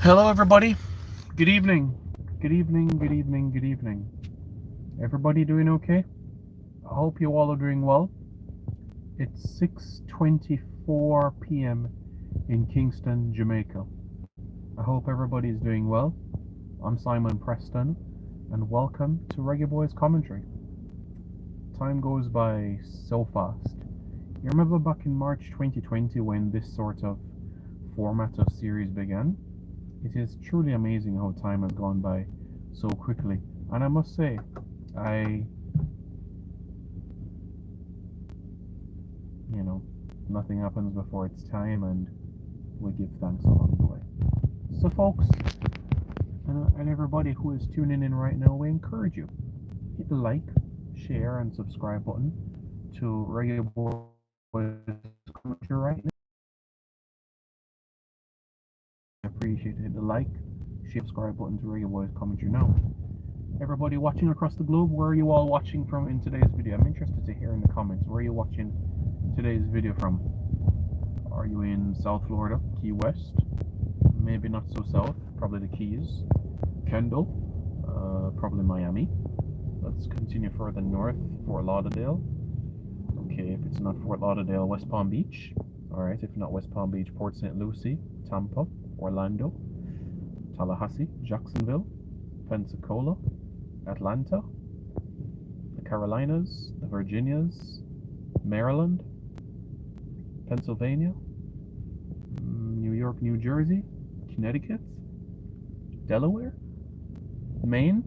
Hello, everybody. Good evening. Good evening. Good evening. Good evening. Everybody doing okay? I hope you all are doing well. It's 6:24 p.m. in Kingston, Jamaica. I hope everybody is doing well. I'm Simon Preston, and welcome to Reggae Boys Commentary. Time goes by so fast. You remember back in March 2020 when this sort of format of series began? It is truly amazing how time has gone by so quickly. And I must say, I, nothing happens before its time, and we give thanks along the way. So, folks, and everybody who is tuning in right now, we encourage you hit the like, share, and subscribe button to Reggae Boys Commentary right now. I appreciate it. Hit the like, share, subscribe button to Reggae Boys Commentary now. Everybody watching across the globe, where are you all watching from in today's video? I'm interested to hear in the comments. Where are you watching today's video from? Are you in South Florida, Key West? Maybe not so south, probably the Keys. Kendall, probably Miami. Let's continue further north, Fort Lauderdale. Okay, if it's not Fort Lauderdale, West Palm Beach. Alright, if not West Palm Beach, Port St. Lucie, Tampa, Orlando, Tallahassee, Jacksonville, Pensacola, Atlanta, the Carolinas, the Virginias, Maryland, Pennsylvania, New York, New Jersey, Connecticut, Delaware, Maine.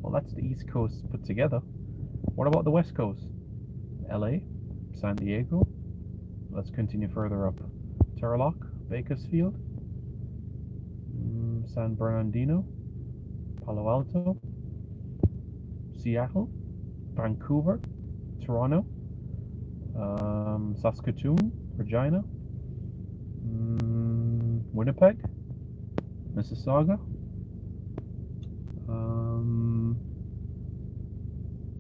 Well, that's the East Coast put together. What about the West Coast? LA, San Diego. Let's continue further up. Turlock, Bakersfield, San Bernardino, Palo Alto, Seattle, Vancouver, Toronto, Saskatoon, Regina, Winnipeg, Mississauga,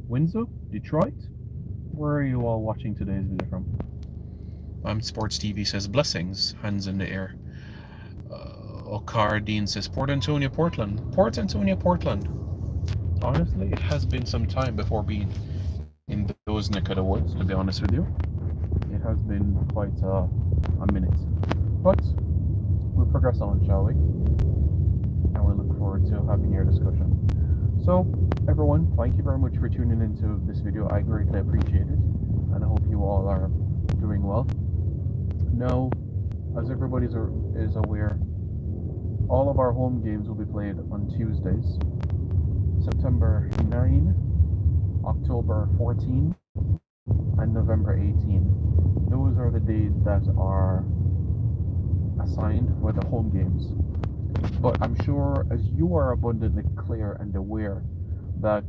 Windsor, Detroit. Where are you all watching today's video from? Sports TV says blessings, hands in the air. Okar Dean says Port Antonio, Portland. Port Antonio, Portland. Honestly, it has been some time before being in those neck of the woods, to be honest with you. It has been quite a minute. But we'll progress on, shall we? And we'll look forward to having your discussion. So, everyone, thank you very much for tuning into this video. I greatly appreciate it, and I hope you all are doing well. Now, as everybody is aware, all of our home games will be played on Tuesdays. September 9, October 14, and November 18. Those are the days that are assigned for the home games. But I'm sure as you are abundantly clear and aware that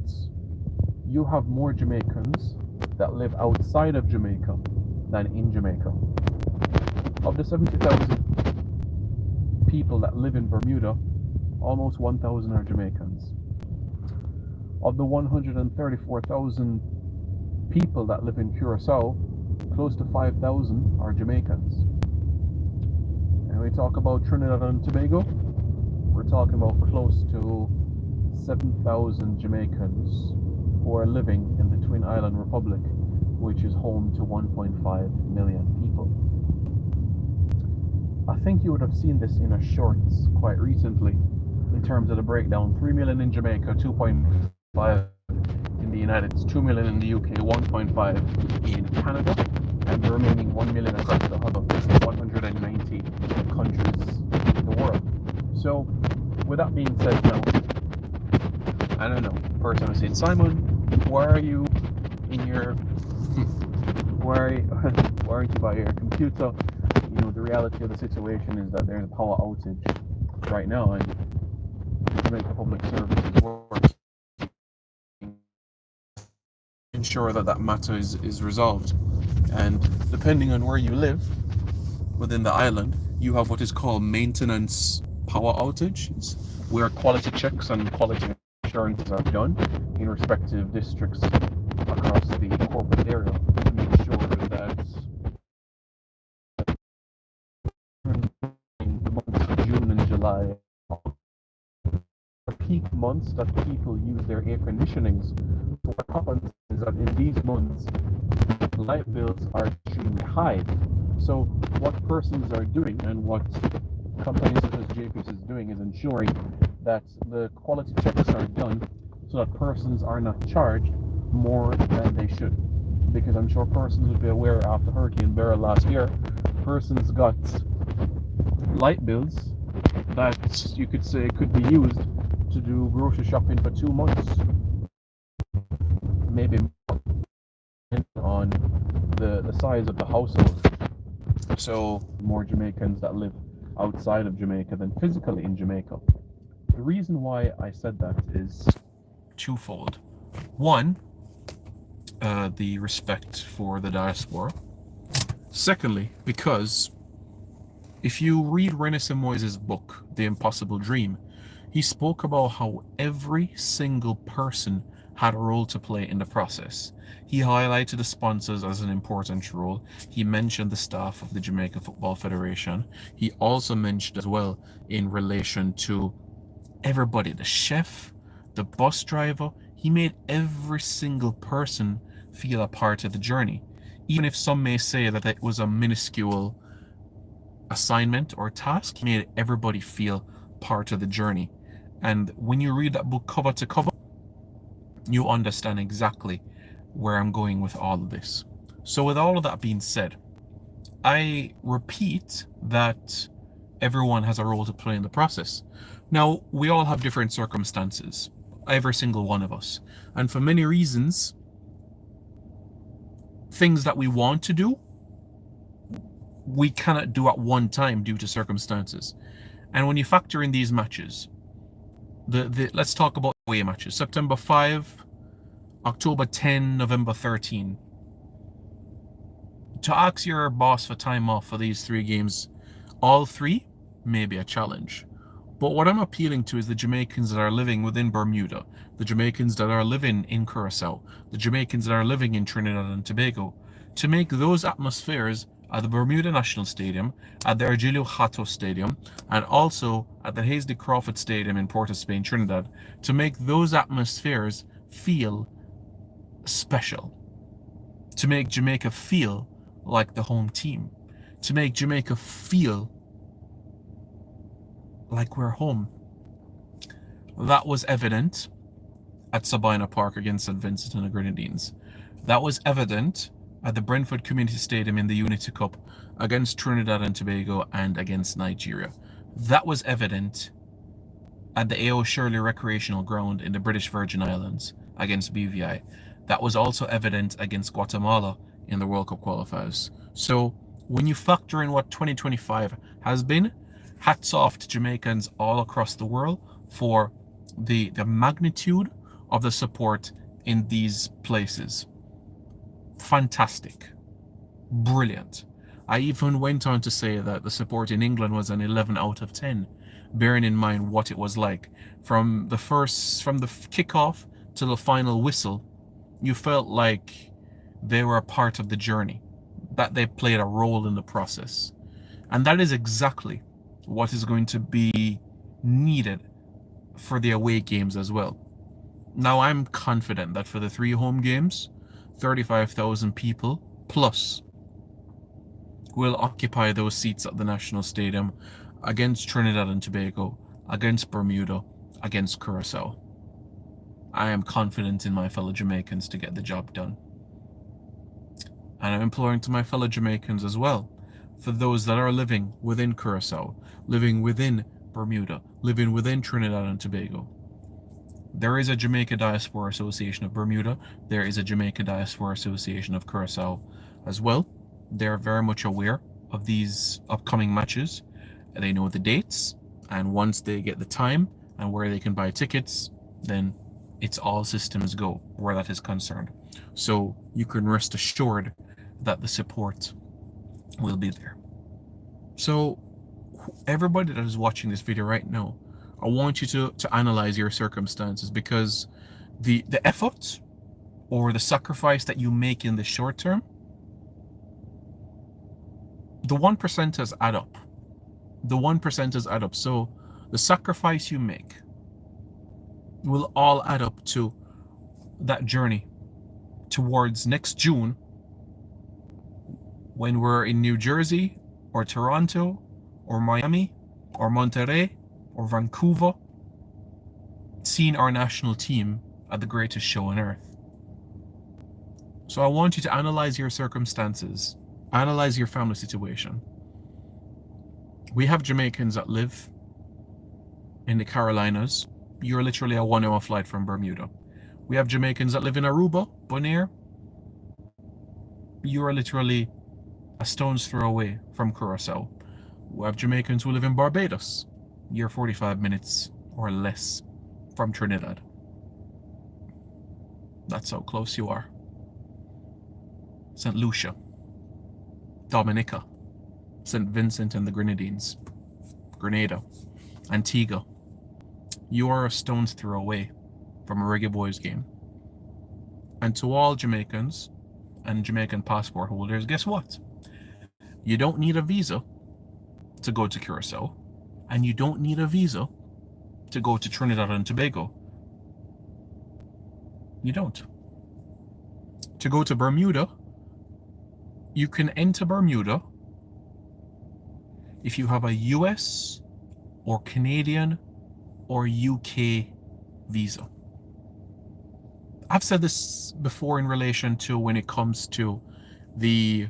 you have more Jamaicans that live outside of Jamaica than in Jamaica. Of the 70,000 people that live in Bermuda, almost 1,000 are Jamaicans. Of the 134,000 people that live in Curacao, close to 5,000 are Jamaicans. And we talk about Trinidad and Tobago, we're talking about close to 7,000 Jamaicans who are living in the Twin Island Republic, which is home to 1.5 million people. I think you would have seen this in a shorts quite recently in terms of the breakdown. 3 million in Jamaica, 2.5 in the United States, 2 million in the UK, 1.5 in Canada, and the remaining 1 million across the other 190 countries in the world. So, with that being said now, I don't know, the person was saying, Simon, why are you in your, why aren't you by your computer? You know, the reality of the situation is that there's a power outage right now, and to make the public services work, ensure that matter is resolved. And depending on where you live within the island, you have what is called maintenance power outages, where quality checks and quality assurances are done in respective districts across the corporate area to make sure that in the months of June and July peak months that people use their air conditionings. What happens is that in these months, light bills are extremely high. So what persons are doing and what companies such as JPS is doing is ensuring that the quality checks are done so that persons are not charged more than they should. Because I'm sure persons would be aware after Hurricane Beryl last year, persons got light bills that you could say could be used to do grocery shopping for 2 months, maybe more, depending on the size of the household. So more Jamaicans that live outside of Jamaica than physically in Jamaica. The reason why I said that is twofold. One, the respect for the diaspora. Secondly, because if you read Renessa Moyes' book, The Impossible Dream, he spoke about how every single person had a role to play in the process. He highlighted the sponsors as an important role. He mentioned the staff of the Jamaica Football Federation. He also mentioned as well in relation to everybody, the chef, the bus driver. He made every single person feel a part of the journey. Even if some may say that it was a minuscule assignment or task, he made everybody feel part of the journey. And when you read that book cover to cover, you understand exactly where I'm going with all of this. So with all of that being said, I repeat that everyone has a role to play in the process. Now, we all have different circumstances, every single one of us. And for many reasons, things that we want to do, we cannot do at one time due to circumstances. And when you factor in these matches, let's talk about away matches. September 5, October 10, November 13. To ask your boss for time off for these 3 games, all 3 may be a challenge. But what I'm appealing to is the Jamaicans that are living within Bermuda, the Jamaicans that are living in Curacao, the Jamaicans that are living in Trinidad and Tobago, to make those atmospheres at the Bermuda National Stadium, at the Argilio Hato Stadium, and also at the Hayes de Crawford Stadium in Port of Spain, Trinidad, to make those atmospheres feel special, to make Jamaica feel like the home team, to make Jamaica feel like we're home. That was evident at Sabina Park against St. Vincent and the Grenadines. That was evident at the Brentford Community Stadium in the Unity Cup against Trinidad and Tobago and against Nigeria. That was evident at the A.O. Shirley Recreational Ground in the British Virgin Islands against BVI. That was also evident against Guatemala in the World Cup qualifiers. So when you factor in what 2025 has been, hats off to Jamaicans all across the world for the magnitude of the support in these places. Fantastic. Brilliant. I even went on to say that the support in England was an 11 out of 10, bearing in mind what it was like. From the kickoff to the final whistle, you felt like they were a part of the journey, that they played a role in the process. And that is exactly what is going to be needed for the away games as well. Now, I'm confident that for the 3 home games, 35,000 people plus will occupy those seats at the National Stadium against Trinidad and Tobago, against Bermuda, against Curacao. I am confident in my fellow Jamaicans to get the job done. And I'm imploring to my fellow Jamaicans as well, for those that are living within Curacao, living within Bermuda, living within Trinidad and Tobago. There is a Jamaica Diaspora Association of Bermuda. There is a Jamaica Diaspora Association of Curacao as well. They're very much aware of these upcoming matches. They know the dates, and once they get the time and where they can buy tickets, then it's all systems go where that is concerned. So you can rest assured that the support will be there. So everybody that is watching this video right now, I want you to analyze your circumstances, because the effort or the sacrifice that you make in the short term, the 1%ers add up. The 1%ers add up. So the sacrifice you make will all add up to that journey towards next June when we're in New Jersey or Toronto or Miami or Monterrey or Vancouver, seeing our national team at the greatest show on earth. So I want you to analyze your circumstances, analyze your family situation. We have Jamaicans that live in the Carolinas. You're literally a 1-hour flight from Bermuda. We have Jamaicans that live in Aruba, Bonaire. You are literally a stone's throw away from Curacao. We have Jamaicans who live in Barbados. You're 45 minutes or less from Trinidad. That's how close you are. St. Lucia, Dominica, St. Vincent and the Grenadines, Grenada, Antigua. You are a stone's throw away from a Reggae Boys game. And to all Jamaicans and Jamaican passport holders, guess what? You don't need a visa to go to Curacao, and you don't need a visa to go to Trinidad and Tobago. You don't. To go to Bermuda, you can enter Bermuda if you have a US or Canadian or UK visa. I've said this before in relation to when it comes to the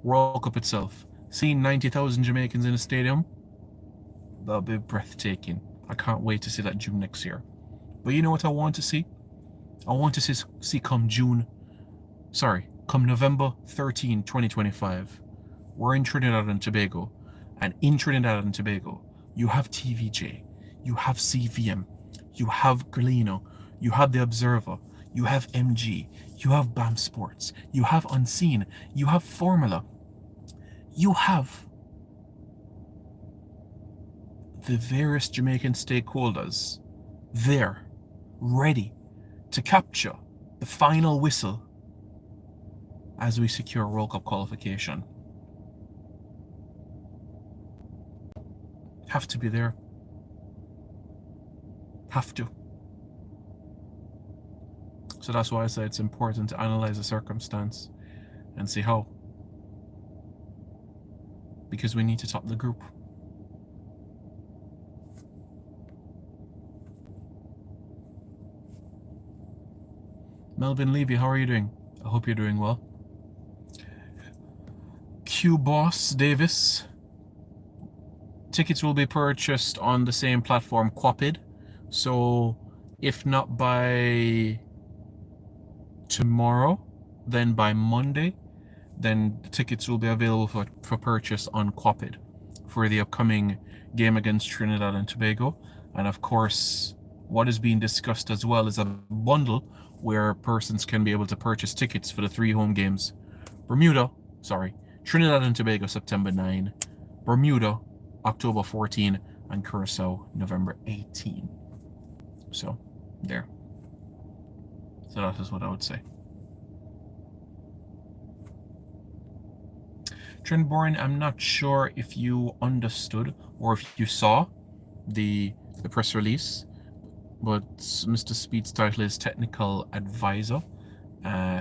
World Cup itself. Seeing 90,000 Jamaicans in a stadium, that'll be breathtaking. I can't wait to see that June next year. But you know what I want to see? I want to see come November 13, 2025. We're in Trinidad and Tobago. And in Trinidad and Tobago, you have TVJ, you have CVM, you have Galeno, you have The Observer, you have MG, you have BAM Sports, you have Unseen, you have Formula. You have the various Jamaican stakeholders there, ready to capture the final whistle as we secure World Cup qualification. Have to be there. Have to. So that's why I say it's important to analyze the circumstance and see how. Because we need to top the group. Melvin Levy, how are you doing? I hope you're doing well. Q Boss Davis. Tickets will be purchased on the same platform, Quapid. So if not by tomorrow, then by Monday, then the tickets will be available for purchase on Quapid for the upcoming game against Trinidad and Tobago. And of course, what is being discussed as well is a bundle where persons can be able to purchase tickets for the 3 home games. Trinidad and Tobago, September 9, Bermuda, October 14, and Curacao, November 18. So, there. So that is what I would say. Trendborn, I'm not sure if you understood or if you saw the press release, but Mr. Speed's title is Technical Advisor.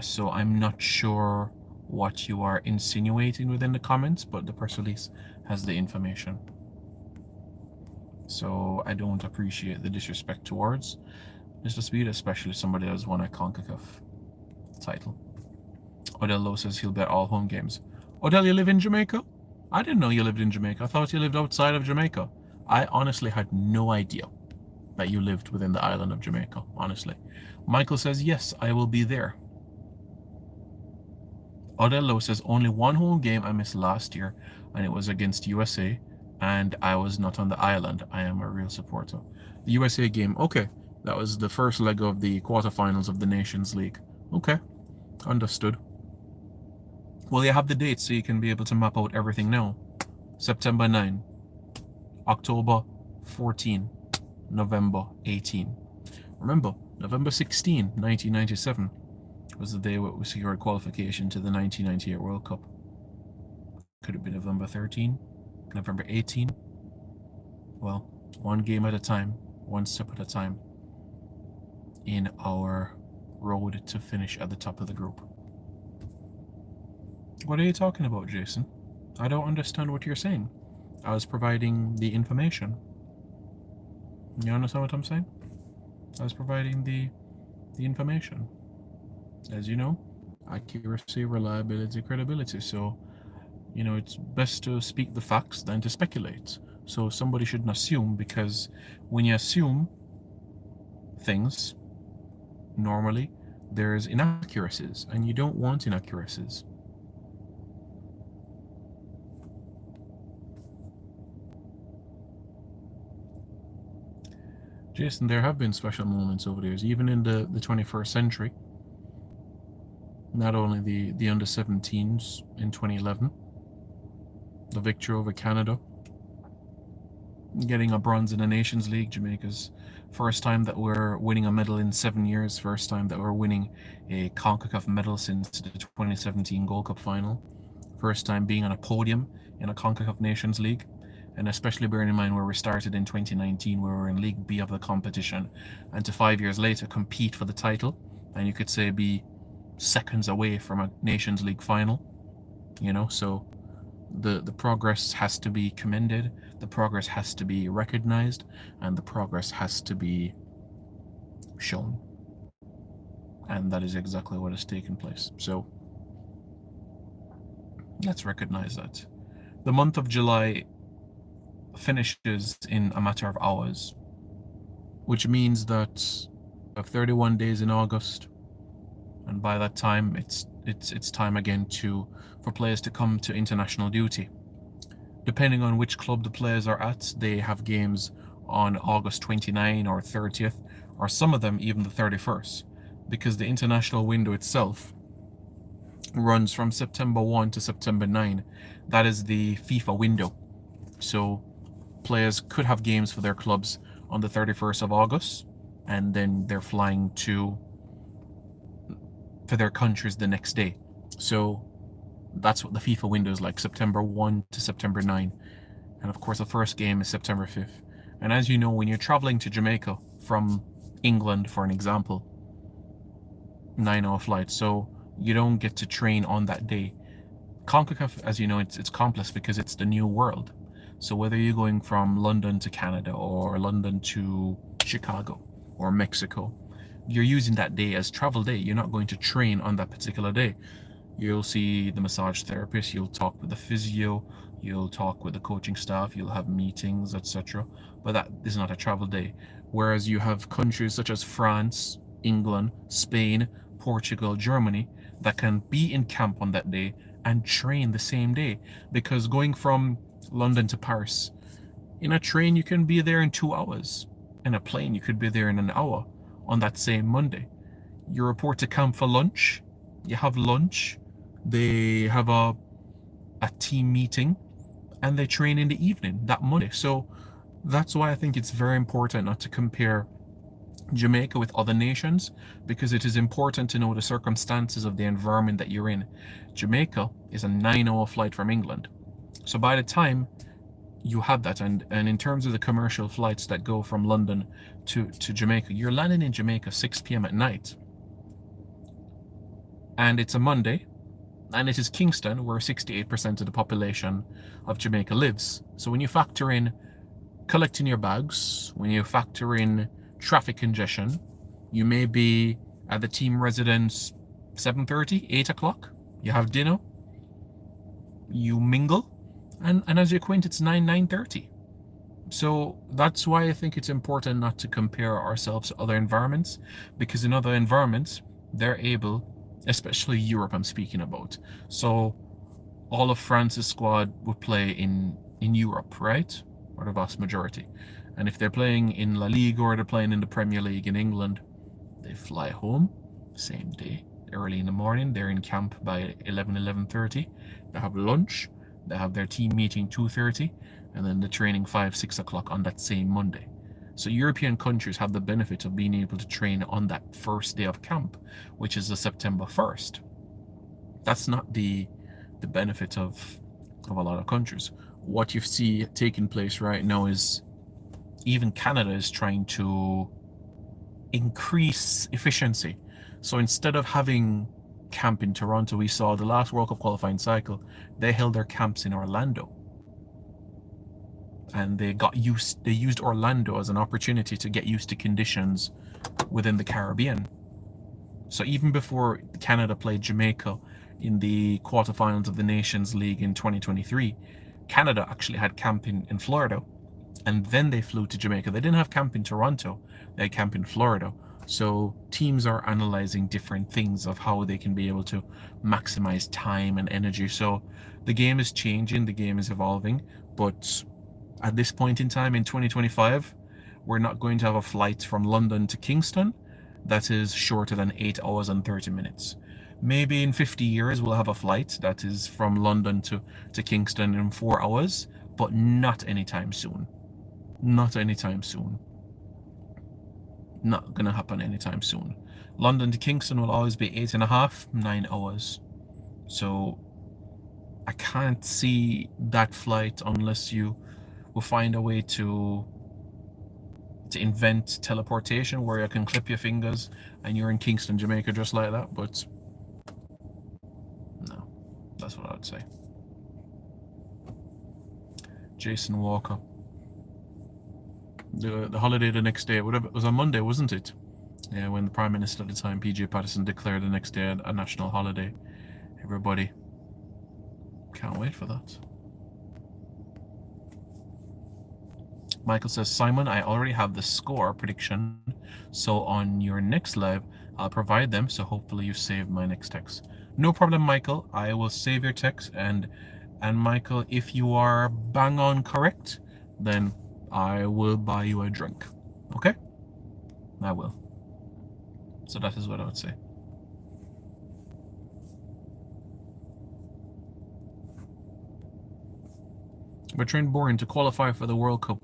So I'm not sure what you are insinuating within the comments, but the press release has the information. So I don't appreciate the disrespect towards Mr. Speed, especially somebody that has won a CONCACAF title. Odell Lowe says he'll bet all home games. Odell, you live in Jamaica? I didn't know you lived in Jamaica. I thought you lived outside of Jamaica. I honestly had no idea that you lived within the island of Jamaica, honestly. Michael says, yes, I will be there. Odell Lowe says, only one home game I missed last year, and it was against USA, and I was not on the island. I am a real supporter. The USA game, okay. That was the first leg of the quarterfinals of the Nations League. Okay, understood. Well, you have the dates so you can be able to map out everything now. September 9, October 14, November 18. Remember, November 16, 1997 was the day we secured qualification to the 1998 World Cup. Could have been November 13, November 18. Well, one game at a time, one step at a time. in our road to finish at the top of the group. What are you talking about, Jason? I don't understand what you're saying. I was providing the information. You understand what I'm saying? I was providing the information. As you know, accuracy, reliability, credibility. So, it's best to speak the facts than to speculate. So somebody shouldn't assume, because when you assume things, normally there's inaccuracies, and you don't want inaccuracies. Jason, there have been special moments over the years, even in the 21st century. Not only the under-17s in 2011, the victory over Canada, getting a bronze in the Nations League, Jamaica's first time that we're winning a medal in 7 years, first time that we're winning a CONCACAF medal since the 2017 Gold Cup final, first time being on a podium in a CONCACAF Nations League, and especially bearing in mind where we started in 2019, where we were in League B of the competition, and to 5 years later compete for the title, and you could say be seconds away from a Nations League final, so the progress has to be commended, the progress has to be recognized, and the progress has to be shown. And that is exactly what has taken place. So let's recognize that. The month of July finishes in a matter of hours, which means that we have 31 days in August, and by that time it's time again for players to come to international duty. Depending on which club the players are at, they have games on August 29 or 30th, or some of them even the 31st, because the international window itself runs from September 1 to September 9. That is the FIFA window. So players could have games for their clubs on the 31st of August, and then they're flying for their countries the next day. So that's what the FIFA window is like, September 1 to September 9. And of course, the first game is September 5th. And as you know, when you're traveling to Jamaica from England, for an example, 9-hour flight, so you don't get to train on that day. CONCACAF, as you know, it's complex because it's the new world. So whether you're going from London to Canada or London to Chicago or Mexico, you're using that day as travel day. You're not going to train on that particular day. You'll see the massage therapist, you'll talk with the physio, you'll talk with the coaching staff, you'll have meetings, etc. But that is not a travel day. Whereas you have countries such as France, England, Spain, Portugal, Germany that can be in camp on that day and train the same day. Because going from London to Paris, in a train you can be there in 2 hours. In a plane you could be there in an hour on that same Monday. You report to camp for lunch, you have lunch, they have a team meeting, and they train in the evening that Monday. So that's why I think it's very important not to compare Jamaica with other nations, because it is important to know the circumstances of the environment that you're in. Jamaica is a 9-hour flight from England. So by the time you have that, and in terms of the commercial flights that go from London to Jamaica, you're landing in Jamaica 6 p.m. at night. And it's a Monday, and it is Kingston, where 68% of the population of Jamaica lives. So when you factor in collecting your bags, when you factor in traffic congestion, you may be at the team residence 7:30, 8 o'clock. You have dinner, you mingle, and as you acquaint, it's 9:30. So that's why I think it's important not to compare ourselves to other environments, because in other environments, they're able, especially Europe I'm speaking about. So all of France's squad would play in Europe, right? Or the vast majority. And if they're playing in La Liga or they're playing in the Premier League in England, they fly home same day, early in the morning. They're in camp by 11:30. They have lunch, they have their team meeting 2:30, and then the training 5-6 o'clock on that same Monday. So European countries have the benefit of being able to train on that first day of camp, which is the September 1st. That's not the benefit of a lot of countries. What you see taking place right now is even Canada is trying to increase efficiency. So instead of having camp in Toronto, we saw the last World Cup qualifying cycle, they held their camps in Orlando. And they used Orlando as an opportunity to get used to conditions within the Caribbean. So even before Canada played Jamaica in the quarterfinals of the Nations League in 2023, Canada actually had camp in Florida, and then they flew to Jamaica. They didn't have camp in Toronto, they had camp in Florida. So teams are analyzing different things of how they can be able to maximize time and energy. So the game is changing, the game is evolving, but at this point in time in 2025, we're not going to have a flight from London to Kingston that is shorter than 8 hours and 30 minutes. Maybe in 50 years we'll have a flight that is from London to Kingston in 4 hours, but not anytime soon. Not anytime soon. Not gonna happen anytime soon. London to Kingston will always be 8.5, 9 hours. So I can't see that flight unless you will find a way to invent teleportation where you can clip your fingers and you're in Kingston, Jamaica just like that. But no, that's what I would say. Jason Walker. The holiday the next day, whatever, it was on Monday, wasn't it? Yeah, when the Prime Minister at the time, PJ Patterson, declared the next day a national holiday. Everybody can't wait for that. Michael says, Simon, I already have the score prediction, so on your next live, I'll provide them, so hopefully you save my next text. No problem, Michael. I will save your text, and Michael, if you are bang on correct, then I will buy you a drink. Okay? I will. So that is what I would say. But Trent Bourne, to qualify for the World Cup,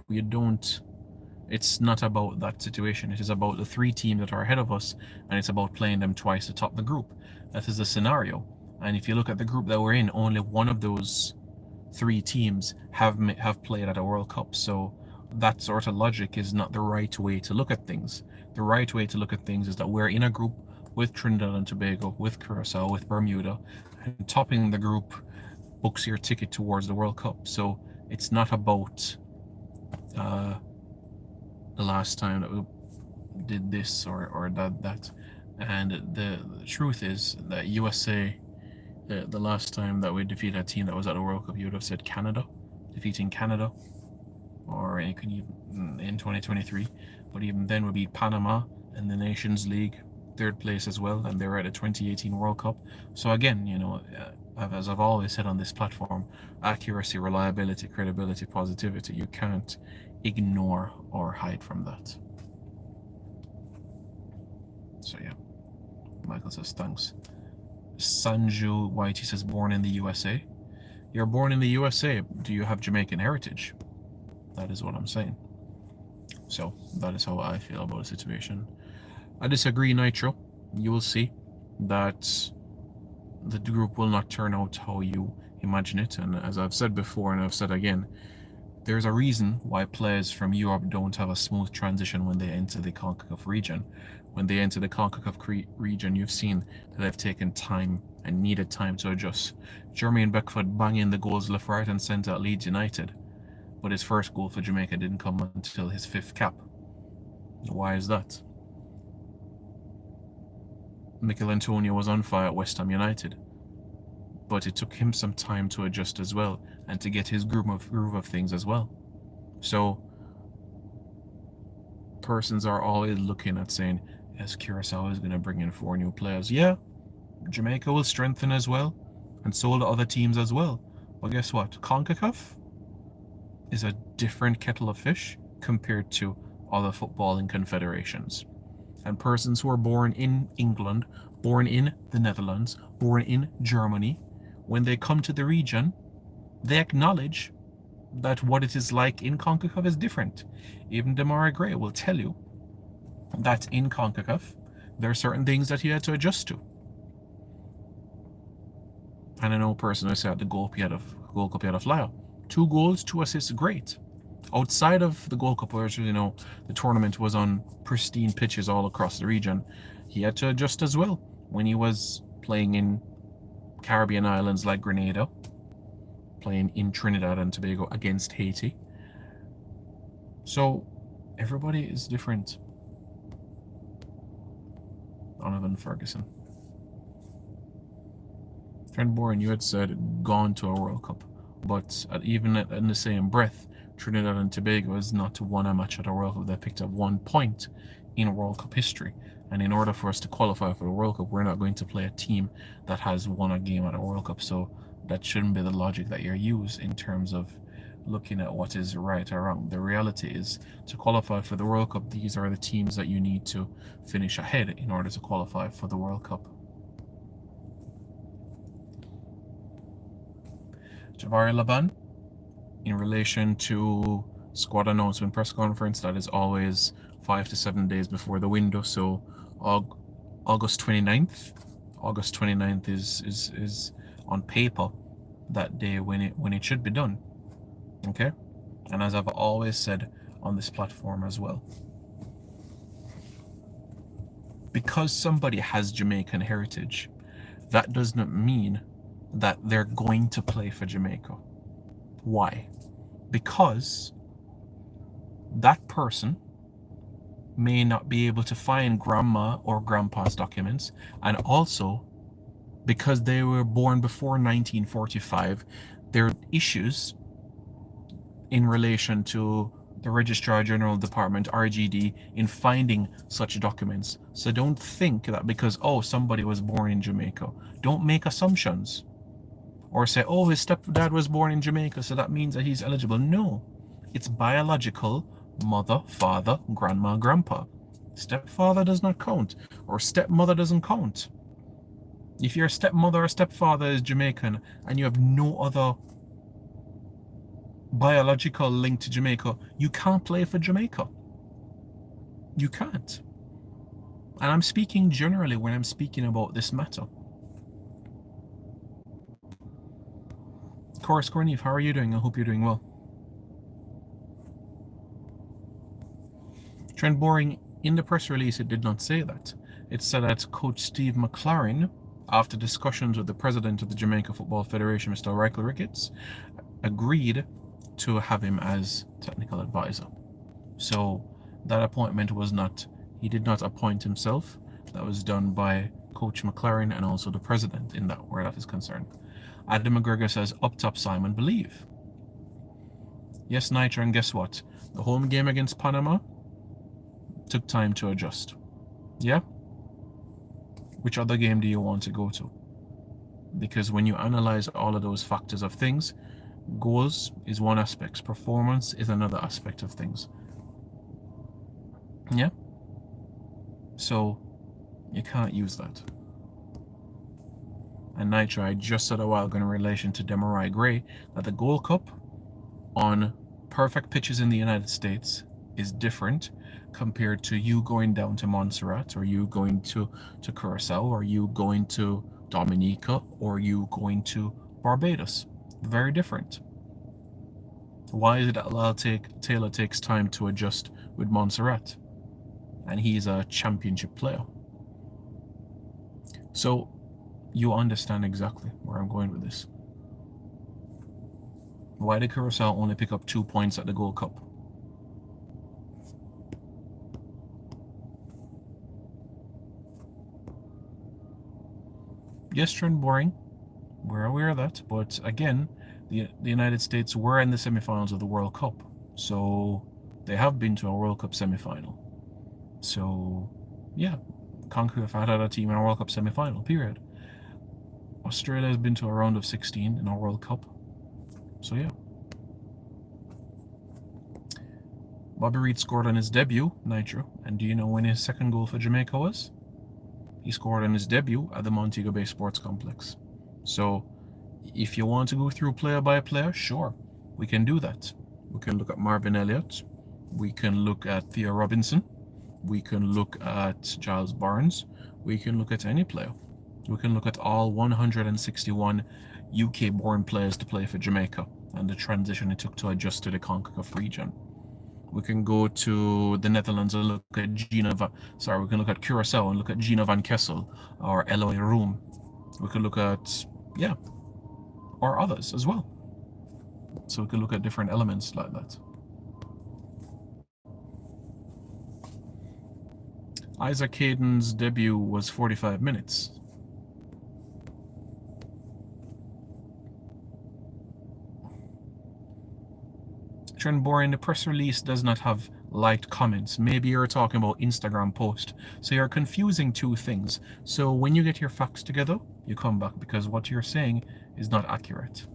it's not about that situation. It is about the 3 teams that are ahead of us, and it's about playing them twice to top the group. That is the scenario. And if you look at the group that we're in, only one of those 3 teams have played at a World Cup. So that sort of logic is not the right way to look at things. The right way to look at things is that we're in a group with Trinidad and Tobago, with Curacao, with Bermuda, and topping the group books your ticket towards the World Cup. So it's not about the last time that we did this or that. And the truth is that USA, the last time that we defeated a team that was at the World Cup, you would have said Canada, defeating Canada, or you can even in 2023. But even then, we beat Panama in the Nations League, 3rd place as well, and they were at the 2018 World Cup. So again, you know, as I've always said on this platform, accuracy, reliability, credibility, positivity, you can't ignore or hide from that. So yeah, Michael says thanks. Sanju Whitey says born in the USA. You're born in the USA. Do you have Jamaican heritage? That is what I'm saying. So that is how I feel about the situation. I disagree, Nitro. You will see that the group will not turn out how you imagine it. And as I've said before, and I've said again, there's a reason why players from Europe don't have a smooth transition when they enter the CONCACAF region. When they enter the CONCACAF region, you've seen that they've taken time and needed time to adjust. Jermaine Beckford banging the goals left, right, and centre at Leeds United, but his first goal for Jamaica didn't come until his 5th cap. Why is that? Mikel Antonio was on fire at West Ham United, but it took him some time to adjust as well and to get his groove of things as well. So persons are always looking at saying, yes, Curacao is going to bring in 4 new players. Yeah, Jamaica will strengthen as well, and so will the other teams as well. But guess what? CONCACAF is a different kettle of fish compared to other footballing confederations. And persons who are born in England, born in the Netherlands, born in Germany, when they come to the region, they acknowledge that what it is like in CONCACAF is different. Even Demarai Gray will tell you that in CONCACAF, there are certain things that he had to adjust to. And I know personally, I said the Gold Cup, he had a flyer. 2 goals, 2 assists, great. Outside of the Gold Cup, where the tournament was on pristine pitches all across the region, he had to adjust as well when he was playing in Caribbean islands like Grenada, playing in Trinidad and Tobago against Haiti. So everybody is different. Donovan Ferguson. Trent Bourne, you had said gone to a World Cup, but even in the same breath, Trinidad and Tobago has not won a match at a World Cup. They picked up 1 point in World Cup history. And in order for us to qualify for the World Cup, we're not going to play a team that has won a game at a World Cup. So that shouldn't be the logic that you use in terms of looking at what is right or wrong. The reality is, to qualify for the World Cup, these are the teams that you need to finish ahead in order to qualify for the World Cup. Javari Laban, in relation to squad announcement press conference, that is always 5 to 7 days before the window. So August 29th. August 29th is on paper that day when it should be done. Okay? And as I've always said on this platform as well, because somebody has Jamaican heritage, that does not mean that they're going to play for Jamaica. Why? Because that person may not be able to find grandma or grandpa's documents, and also because they were born before 1945, there are issues in relation to the Registrar General Department, RGD, in finding such documents. So don't think that because, somebody was born in Jamaica, don't make assumptions. Or say, his stepdad was born in Jamaica, so that means that he's eligible. No, it's biological mother, father, grandma, grandpa. Stepfather does not count, or stepmother doesn't count. If your stepmother or stepfather is Jamaican and you have no other biological link to Jamaica, you can't play for Jamaica. You can't. And I'm speaking generally when I'm speaking about this matter. Chorus Corneve, how are you doing? I hope you're doing well. Trent Boring, in the press release, it did not say that. It said that Coach Steve McLaren, after discussions with the president of the Jamaica Football Federation, Mr. Michael Ricketts, agreed to have him as technical advisor. So that appointment he did not appoint himself. That was done by Coach McLaren and also the president in that, where that is concerned. Adam McGregor says, up top Simon Believe. Yes, Nitro, and guess what? The home game against Panama took time to adjust. Yeah? Which other game do you want to go to? Because when you analyze all of those factors of things, goals is one aspect, performance is another aspect of things. Yeah? So, you can't use that. And Nitro, I just said a while ago in relation to Demarai Gray that the Gold Cup on perfect pitches in the United States is different compared to you going down to Montserrat, or you going to Curacao, or you going to Dominica, or you going to Barbados. Very different. Why is it that Lyle Taylor takes time to adjust with Montserrat? And he's a championship player. So you understand exactly where I'm going with this. Why did Curacao only pick up 2 points at the Gold Cup? Yes, Trent Boring, we're aware of that, but again, the United States were in the semifinals of the World Cup, so they have been to a World Cup semifinal. So, yeah, CONCACAF had a team in a World Cup semifinal, period. Australia has been to a round of 16 in our World Cup. So, yeah. Bobby Reid scored on his debut, Nitro. And do you know when his second goal for Jamaica was? He scored on his debut at the Montego Bay Sports Complex. So, if you want to go through player by player, sure, we can do that. We can look at Marvin Elliott. We can look at Theo Robinson. We can look at Giles Barnes. We can look at any player. We can look at all 161 UK-born players to play for Jamaica. and the transition it took to adjust to the CONCACAF region. We can go to the Netherlands and look at we can look at Curacao and look at Gina van Kessel or Eloy Room. We could look at, or others as well. So we could look at different elements like that. Isaac Hayden's debut was 45 minutes. Trent Boring, the press release does not have liked comments. Maybe you're talking about Instagram post. So you're confusing two things. So when you get your facts together, you come back, because what you're saying is not accurate.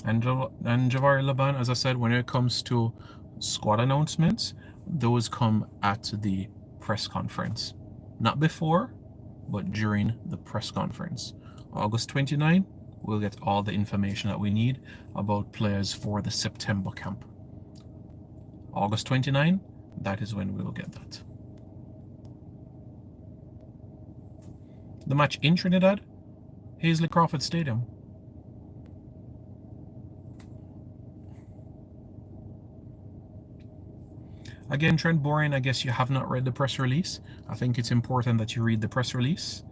And Javari Laban, as I said, when it comes to squad announcements, those come at the press conference. Not before, but during the press conference. August 29, we'll get all the information that we need about players for the September camp. August 29, that is when we will get that. The match in Trinidad, Hazley Crawford Stadium. Again, Trent Boring, I guess you have not read the press release. I think it's important that you read the press release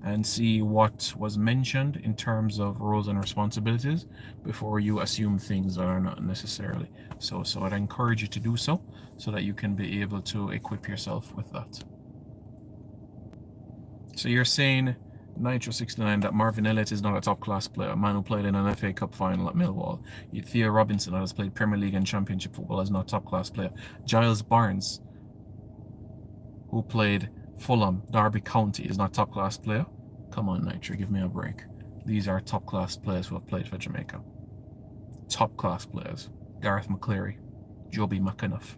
and see what was mentioned in terms of roles and responsibilities before you assume things that are not necessarily so. So I'd encourage you to do so that you can be able to equip yourself with that. So you're saying, Nitro69, that Marvin Elliott is not a top-class player, a man who played in an FA Cup final at Millwall. Theo Robinson, that has played Premier League and Championship football, is not a top-class player. Giles Barnes, who played Fulham, Derby County, is not a top-class player. Come on, Nitro, give me a break. These are top-class players who have played for Jamaica. Top-class players. Gareth McCleary, Joby McAnuff.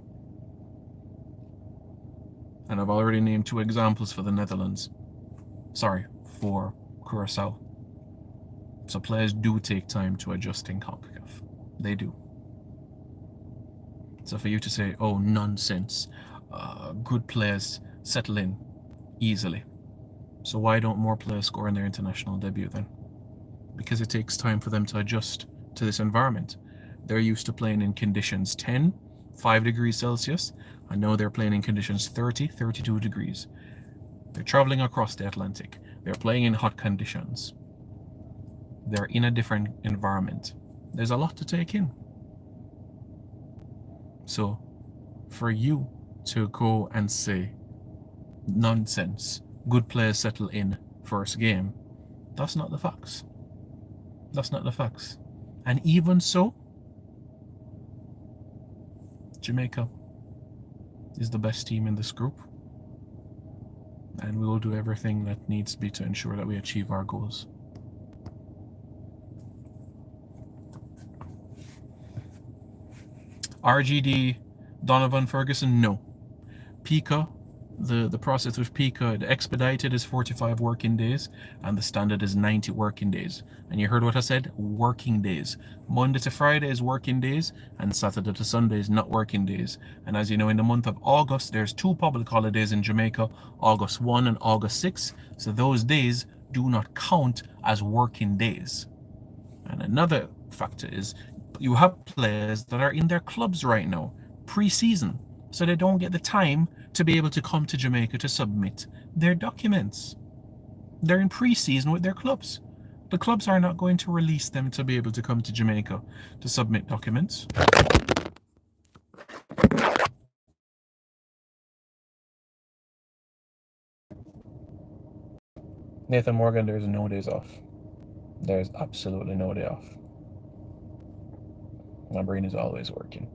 And I've already named 2 examples for the Netherlands. For Curacao. So players do take time to adjust in CONCACAF. They do. So for you to say, oh, nonsense, good players settle in easily. So why don't more players score in their international debut then? Because it takes time for them to adjust to this environment. They're used to playing in conditions 10, 5 degrees Celsius. I know they're playing in conditions 30, 32 degrees. They're traveling across the Atlantic. They're playing in hot conditions. They're in a different environment. There's a lot to take in. So for you to go and say, nonsense, good players settle in first game, that's not the facts. That's not the facts. And even so, Jamaica is the best team in this group. And we will do everything that needs to be to ensure that we achieve our goals. RGD, Donovan Ferguson, no. PICA, the process with PICA, the expedited is 45 working days and the standard is 90 working days. And you heard what I said, working days. Monday to Friday is working days and Saturday to Sunday is not working days. And as you know, in the month of August, there's 2 public holidays in Jamaica, August 1 and August 6. So those days do not count as working days. And another factor is you have players that are in their clubs right now, pre-season. So they don't get the time to be able to come to Jamaica to submit their documents. They're in pre-season with their clubs. The clubs are not going to release them to be able to come to Jamaica to submit documents. Nathan Morgan, there's no days off. There's absolutely no day off. My brain is always working.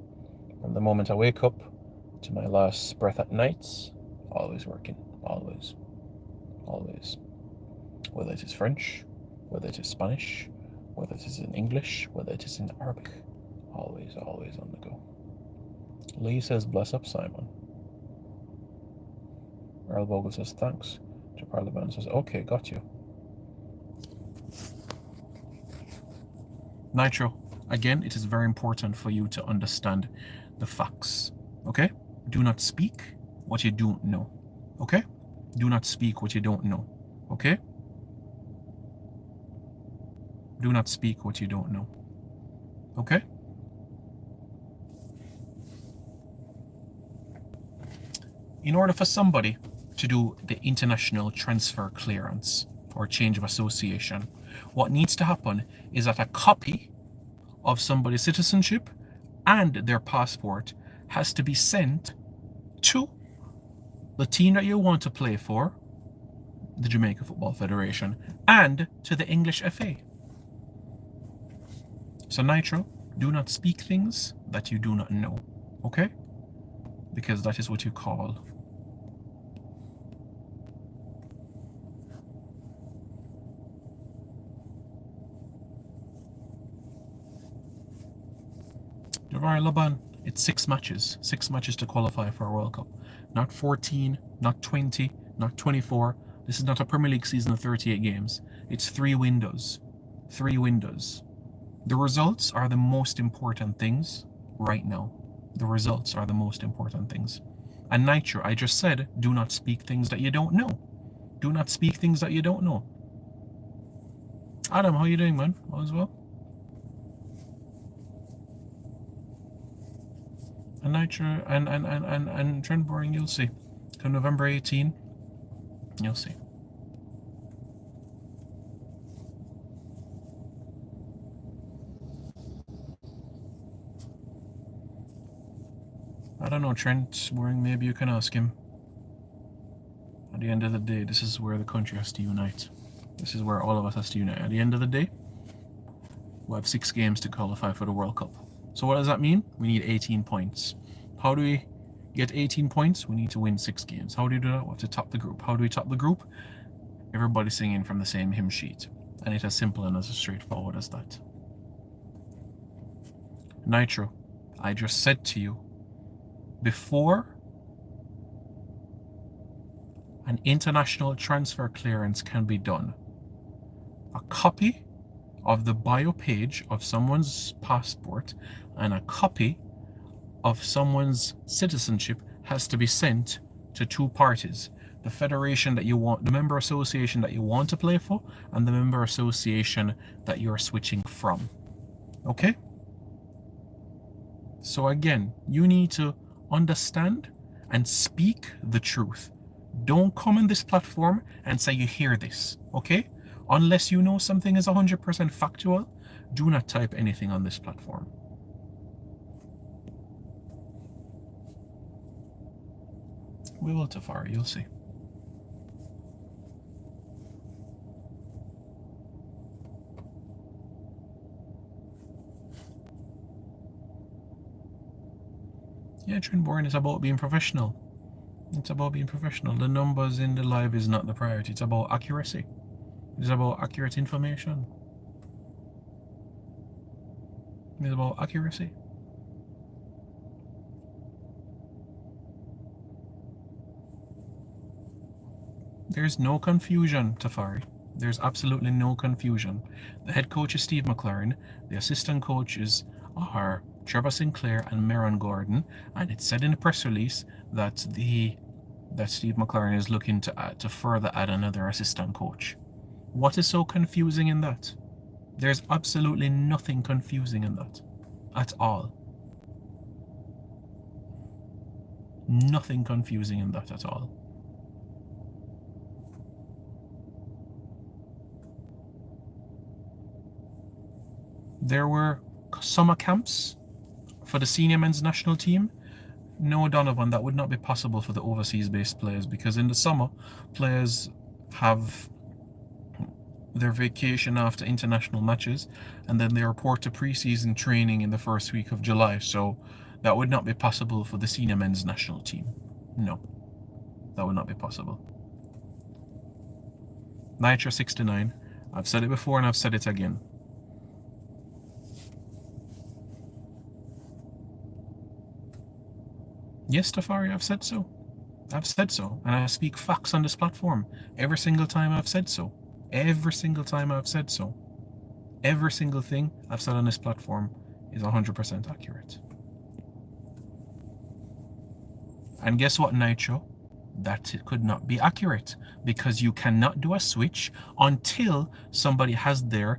From the moment I wake up to my last breath at night, always working, always, always. Whether it is French, whether it is Spanish, whether it is in English, whether it is in Arabic, always, always on the go. Lee says, bless up, Simon. Earl Bogle says, thanks. Parliament says, okay, got you. Nitro, again, it is very important for you to understand the facts, okay? Do not speak what you don't know, okay? Do not speak what you don't know, okay? Do not speak what you don't know. Okay? In order for somebody to do the international transfer clearance or change of association, what needs to happen is that a copy of somebody's citizenship and their passport has to be sent to the team that you want to play for, the Jamaica Football Federation, and to the English FA. So Nitro, do not speak things that you do not know, okay? Because that is what you call Javari Laban. It's 6 matches. 6 matches to qualify for a World Cup. Not 14, not 20, not 24. This is not a Premier League season of 38 games. It's 3 windows. 3 windows. The results are the most important things right now. The results are the most important things. And Nitro, I just said, do not speak things that you don't know. Do not speak things that you don't know. Adam, how you doing, man? All is well? And Nitro and Trent Boring, you'll see. Come November 18, you'll see. I don't know, Trent Boring, maybe you can ask him. At the end of the day, this is where the country has to unite. This is where all of us has to unite. At the end of the day, we have 6 games to qualify for the World Cup. So what does that mean? We need 18 points. How do we get 18 points? We need to win 6 games. How do we do that? We have to top the group. How do we top the group? Everybody singing from the same hymn sheet. And it's as simple and as straightforward as that. Nitro, I just said to you, before an international transfer clearance can be done, a copy of the bio page of someone's passport and a copy of someone's citizenship has to be sent to 2 parties. The federation that you want, the member association that you want to play for, and the member association that you're switching from. Okay? So again, you need to understand and speak the truth. Don't come on this platform and say you hear this, okay? Unless you know something is 100% factual, do not type anything on this platform. We will, Tafari, you'll see. Yeah, Trendborn is about being professional. It's about being professional. The numbers in the live is not the priority. It's about accuracy. It's about accurate information. It's about accuracy. There's no confusion, Tafari. There's absolutely no confusion. The head coach is Steve McLaren. The assistant coaches are Trevor Sinclair and Meron Gordon. And it's said in the press release that Steve McLaren is looking to further add another assistant coach. What is so confusing in that? There's absolutely nothing confusing in that at all. Nothing confusing in that at all. There were summer camps for the senior men's national team. No, Donovan, that would not be possible for the overseas-based players, because in the summer, players have their vacation after international matches, and then they report to pre-season training in the first week of July. So that would not be possible for the senior men's national team. No, that would not be possible. Nitro 69. I've said it before and I've said it again. Yes, Tafari, I've said so. I've said so. And I speak facts on this platform. Every single time I've said so. Every single time I've said so. Every single thing I've said on this platform is 100% accurate. And guess what, Nitro? That it could not be accurate, because you cannot do a switch until somebody has their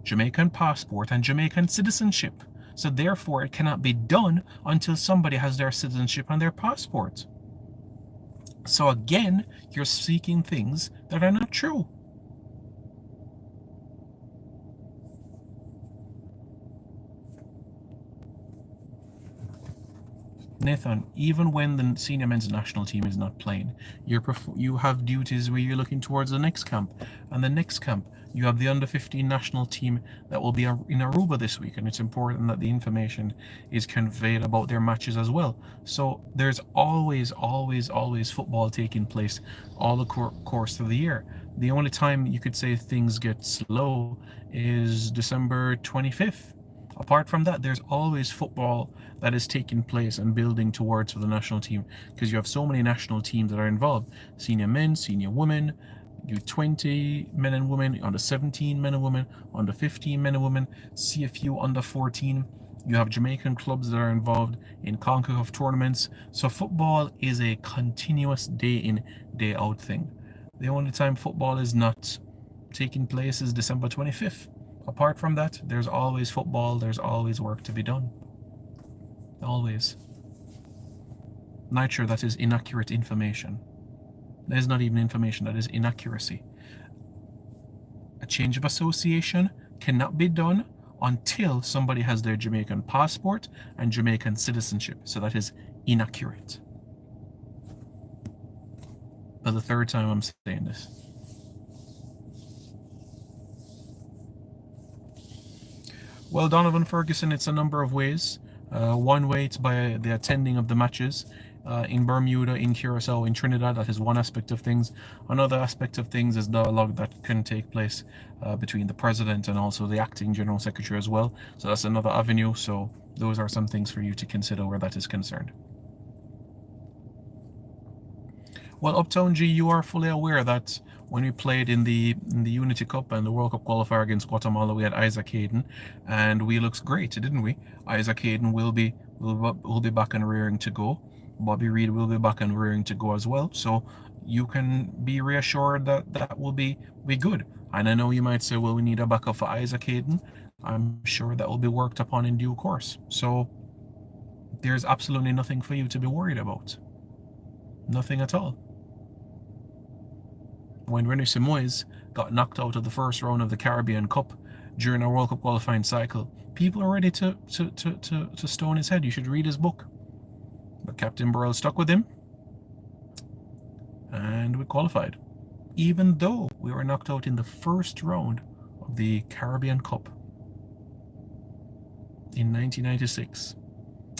Jamaican passport and Jamaican citizenship. So therefore, it cannot be done until somebody has their citizenship and their passport. So again, you're seeking things that are not true. Nathan, even when the senior men's national team is not playing, you have duties where you're looking towards the next camp. And the next camp, you have the under-15 national team that will be in Aruba this week. And it's important that the information is conveyed about their matches as well. So there's always football taking place all the course of the year. The only time you could say things get slow is December 25th. Apart from that, there's always football that is taking place and building towards for the national team, because you have so many national teams that are involved. Senior men, senior women, U20 men and women, under 17 men and women, under 15 men and women, CFU under 14. You have Jamaican clubs that are involved in CONCACAF tournaments. So football is a continuous day in, day out thing. The only time football is not taking place is December 25th. Apart from that, there's always football, there's always work to be done. Always. Nitro, that is inaccurate information. That is not even information, that is inaccuracy. A change of association cannot be done until somebody has their Jamaican passport and Jamaican citizenship. So that is inaccurate. For the third time I'm saying this. Well, Donovan Ferguson, it's a number of ways. One way, it's by the attending of the matches in Bermuda, in Curacao, in Trinidad. That is one aspect of things. Another aspect of things is dialogue that can take place between the president and also the acting general secretary as well. So that's another avenue. So those are some things for you to consider where that is concerned. Well, Uptown G, you are fully aware that when we played in the Unity Cup and the World Cup qualifier against Guatemala, we had Isaac Hayden, and we looked great, didn't we? Isaac Hayden will be back and rearing to go. Bobby Reed will be back and rearing to go as well. So you can be reassured that that will be good. And I know you might say, well, we need a backup for Isaac Hayden. I'm sure that will be worked upon in due course. So there's absolutely nothing for you to be worried about. Nothing at all. When Rene Simoes got knocked out of the first round of the Caribbean Cup during a World Cup qualifying cycle, people are ready to stone his head. You should read his book. But Captain Burrell stuck with him, and we qualified, even though we were knocked out in the first round of the Caribbean Cup in 1996.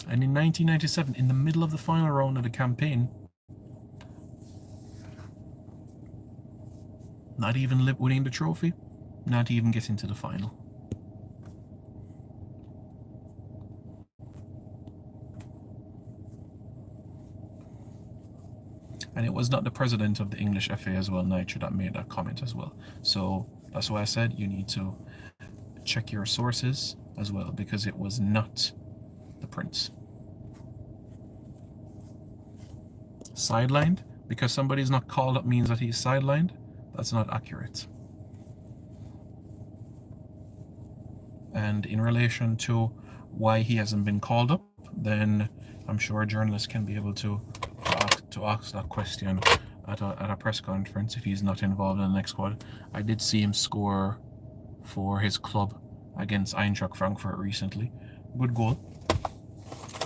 And in 1997, in the middle of the final round of the campaign, not even winning the trophy, not even getting to the final. And it was not the president of the English FA as well, Nitro, that made that comment as well. So that's why I said you need to check your sources as well, because it was not the prince. Sidelined? Because somebody's not called up means that he's sidelined? That's not accurate. And in relation to why he hasn't been called up, then I'm sure a journalist can be able to ask that question at a press conference if he's not involved in the next squad. I did see him score for his club against Eintracht Frankfurt recently. Good goal.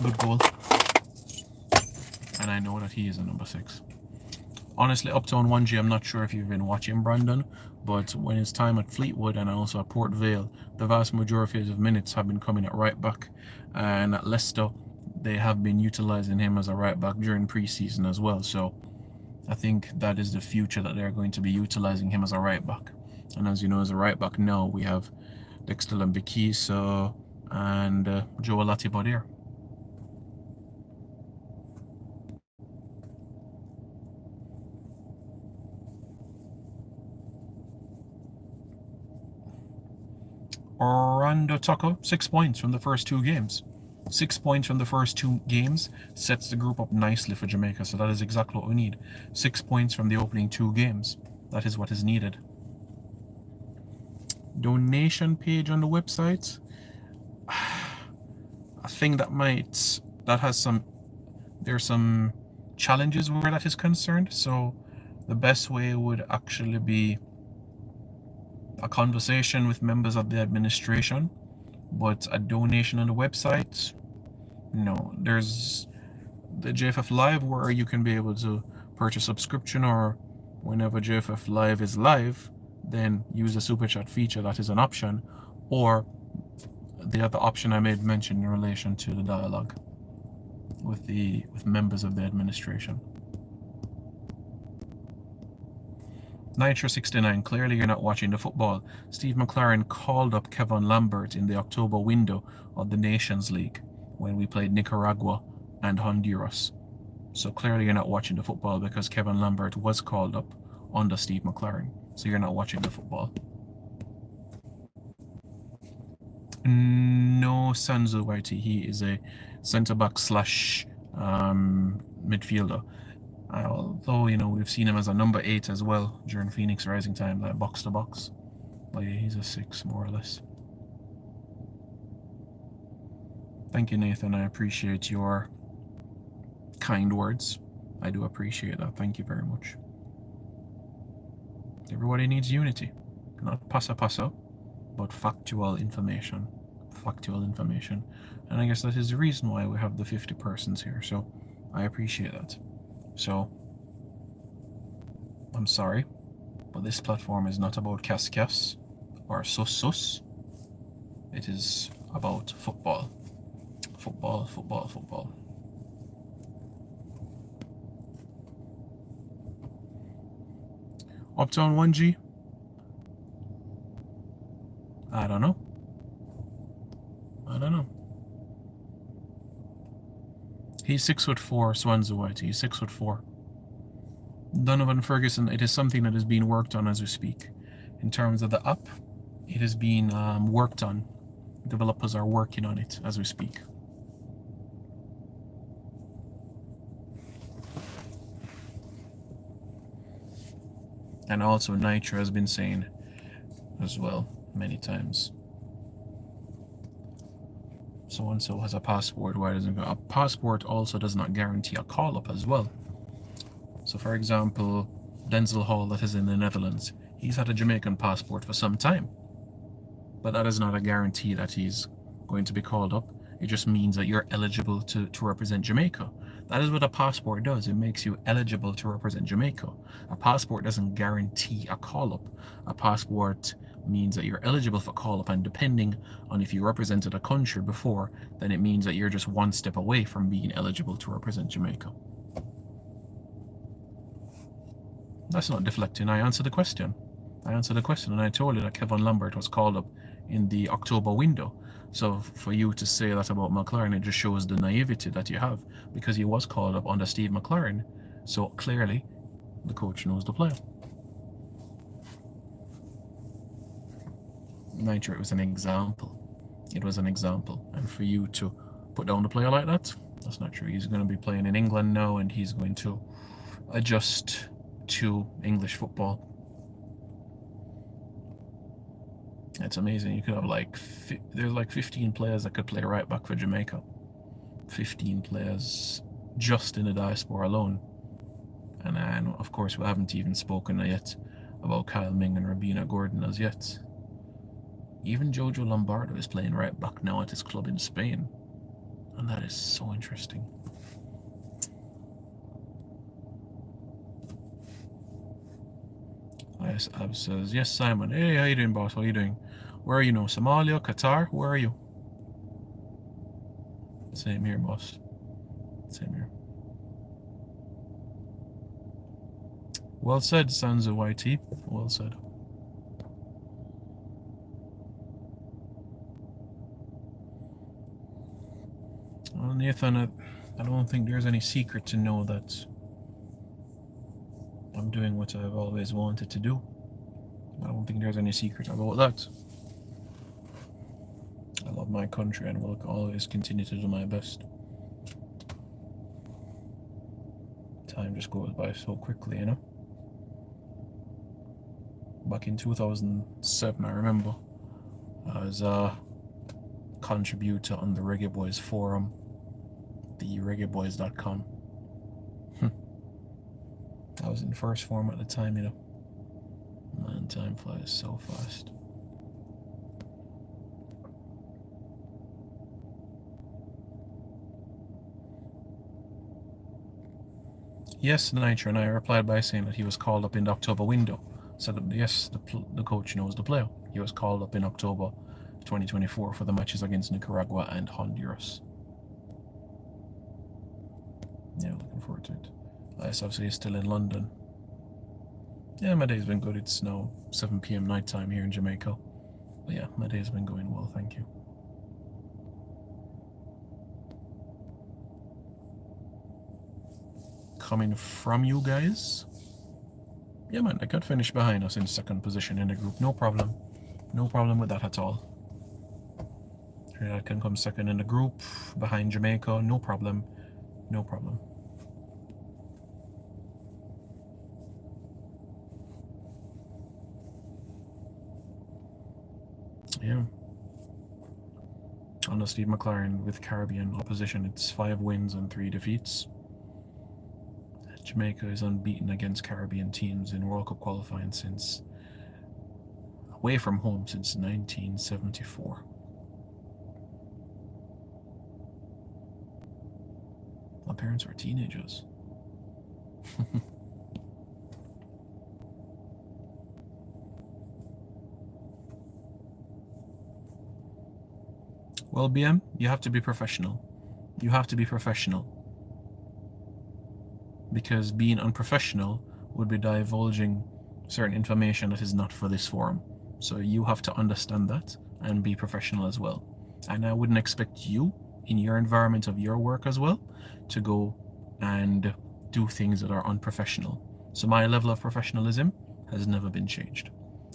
Good goal. And I know that he is a number 6. Honestly, Uptown 1G, I'm not sure if you've been watching Brandon, but when his time at Fleetwood and also at Port Vale, the vast majority of minutes have been coming at right back. And at Leicester, they have been utilizing him as a right back during pre-season as well. So I think that is the future, that they're going to be utilizing him as a right back. And as you know, as a right back now, we have Dexter Lambikisa and Joe Latiba there. Orlando Tucker, 6 points from the first 2 games. 6 points from the first 2 games sets the group up nicely for Jamaica. So that is exactly what we need. 6 points from the opening 2 games. That is what is needed. donation page on the website, I think there's some challenges where that is concerned. So the best way would actually be a conversation with members of the administration, but a donation on the website, no. There's the JFF Live where you can be able to purchase subscription, or whenever JFF Live is live, then use the super chat feature. That is an option. Or the other option I made mention in relation to the dialogue with members of the administration. Nitro69, clearly you're not watching the football. Steve McLaren called up Kevin Lambert in the October window of the Nations League when we played Nicaragua and Honduras. So clearly you're not watching the football, because Kevin Lambert was called up under Steve McLaren. So you're not watching the football. No, Sanzu Whitey. He is a centre-back slash midfielder. Although, we've seen him as a number 8 as well during Phoenix Rising time, like box to box. But yeah, he's a 6 more or less. Thank you, Nathan. I appreciate your kind words. I do appreciate that. Thank you very much. Everybody needs unity. Not pasa, but factual information. Factual information. And I guess that is the reason why we have the 50 persons here. So I appreciate that. So, I'm sorry, but this platform is not about cas or sus. It is about football. Football. Uptown 1G? I don't know. He's 6'4", Swansea White. He's 6'4". Donovan Ferguson, it is something that is being worked on as we speak. In terms of the app, it is being worked on. Developers are working on it as we speak. And also Nitro has been saying as well many times, so-and-so has a passport, why doesn't go? A passport also does not guarantee a call-up as well. So for example, Denzel Hall, that is in the Netherlands, he's had a Jamaican passport for some time, but that is not a guarantee that he's going to be called up. It just means that you're eligible to represent Jamaica. That is what a passport does. It makes you eligible to represent Jamaica. A passport doesn't guarantee a call-up. A passport means that you're eligible for call-up, and depending on if you represented a country before, then it means that you're just one step away from being eligible to represent Jamaica. That's not deflecting. I answered the question. And I told you that Kevin Lambert was called up in the October window. So for you to say that about McLaren, it just shows the naivety that you have, because he was called up under Steve McLaren. So clearly, the coach knows the player. Nitro, it was an example. And for you to put down the player like that, that's not true. He's going to be playing in England now, and he's going to adjust to English football. It's amazing. You could have there's 15 players that could play right back for Jamaica. 15 players just in the diaspora alone. And of course, we haven't even spoken yet about Kyle Ming and Rabina Gordon as yet. Even Jojo Lombardo is playing right back now at his club in Spain. And that is so interesting. Ab says, yes, Simon. Hey, how you doing, boss? How you doing? Where are you now? Somalia? Qatar? Where are you? Same here, boss. Same here. Well said, Sons of YT. Well said. Well, Nathan, I don't think there's any secret to know that I'm doing what I've always wanted to do. I don't think there's any secret about that. I love my country and will always continue to do my best. Time just goes by so quickly, back in 2007, I remember. I was a contributor on the Reggae Boys forum, the reggaeboys.com. I was in first form at the time, you know. Man, time flies so fast. Yes, the Nitro, and I replied by saying that he was called up in the October window. So yes, the coach knows the player. He was called up in October 2024 for the matches against Nicaragua and Honduras. Yeah, looking forward to it. Obviously is still in London. Yeah, my day's been good. It's now 7 p.m. night time here in Jamaica. But yeah, my day's been going well, thank you. Coming from you guys. Yeah, man, I got finished behind us in second position in the group. No problem. No problem with that at all. I can come second in the group behind Jamaica. No problem. No problem. Yeah. Under Steve McLaren with Caribbean opposition, it's 5 wins and 3 defeats. Jamaica is unbeaten against Caribbean teams in World Cup qualifying since away from home since 1974. My parents were teenagers. Well, BM, you have to be professional. You have to be professional. Because being unprofessional would be divulging certain information that is not for this forum. So you have to understand that and be professional as well. And I wouldn't expect you, in your environment of your work as well, to go and do things that are unprofessional. So my level of professionalism has never been changed.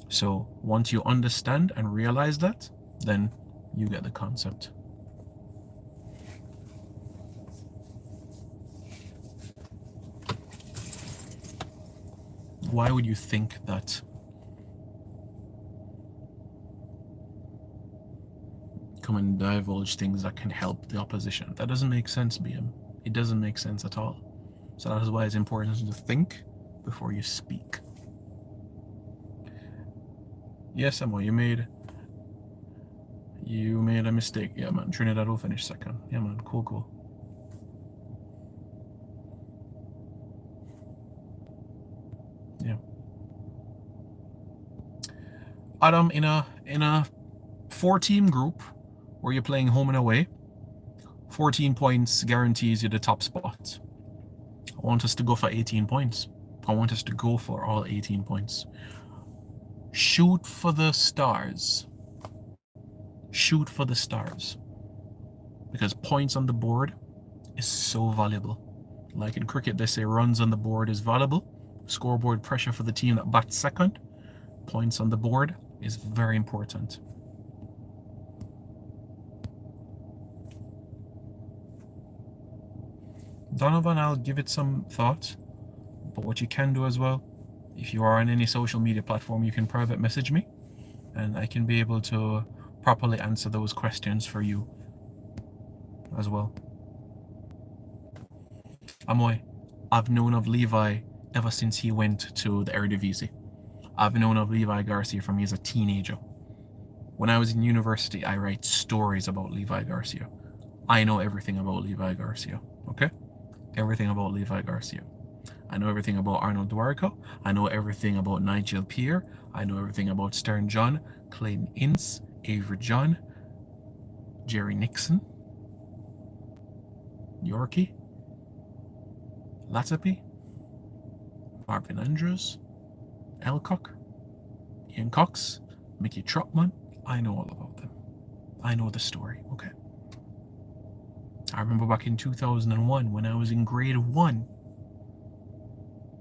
So once you understand and realize that, then you get the concept. Why would you think that come and divulge things that can help the opposition? That doesn't make sense, BM. It doesn't make sense at all. So that is why it's important to think before you speak. Yes, Emma, you made a mistake. Yeah, man. Trinidad will finish second. Yeah, man. Cool. Yeah. Adam, in a 4-team group where you're playing home and away, 14 points guarantees you the top spot. I want us to go for 18 points. I want us to go for all 18 points. Shoot for the stars. Shoot for the stars. Because points on the board is so valuable. Like in cricket, they say runs on the board is valuable. Scoreboard pressure for the team that bats second. Points on the board is very important. Donovan, I'll give it some thought. But what you can do as well, if you are on any social media platform, you can private message me and I can be able to properly answer those questions for you as well. Amoy, I've known of Levi ever since he went to the Eredivisie. I've known of Levi Garcia from he was a teenager. When I was in university, I write stories about Levi Garcia. I know everything about Levi Garcia, okay? Everything about Levi Garcia. I know everything about Arnold Duarco. I know everything about Nigel Peer. I know everything about Stern John, Clayton Ince, Avery John, Jerry Nixon, Yorkie, Latapi, Marvin Andrews, Elcock, Ian Cox, Mickey Trotman. I know all about them. I know the story, okay. I remember back in 2001 when I was in grade 1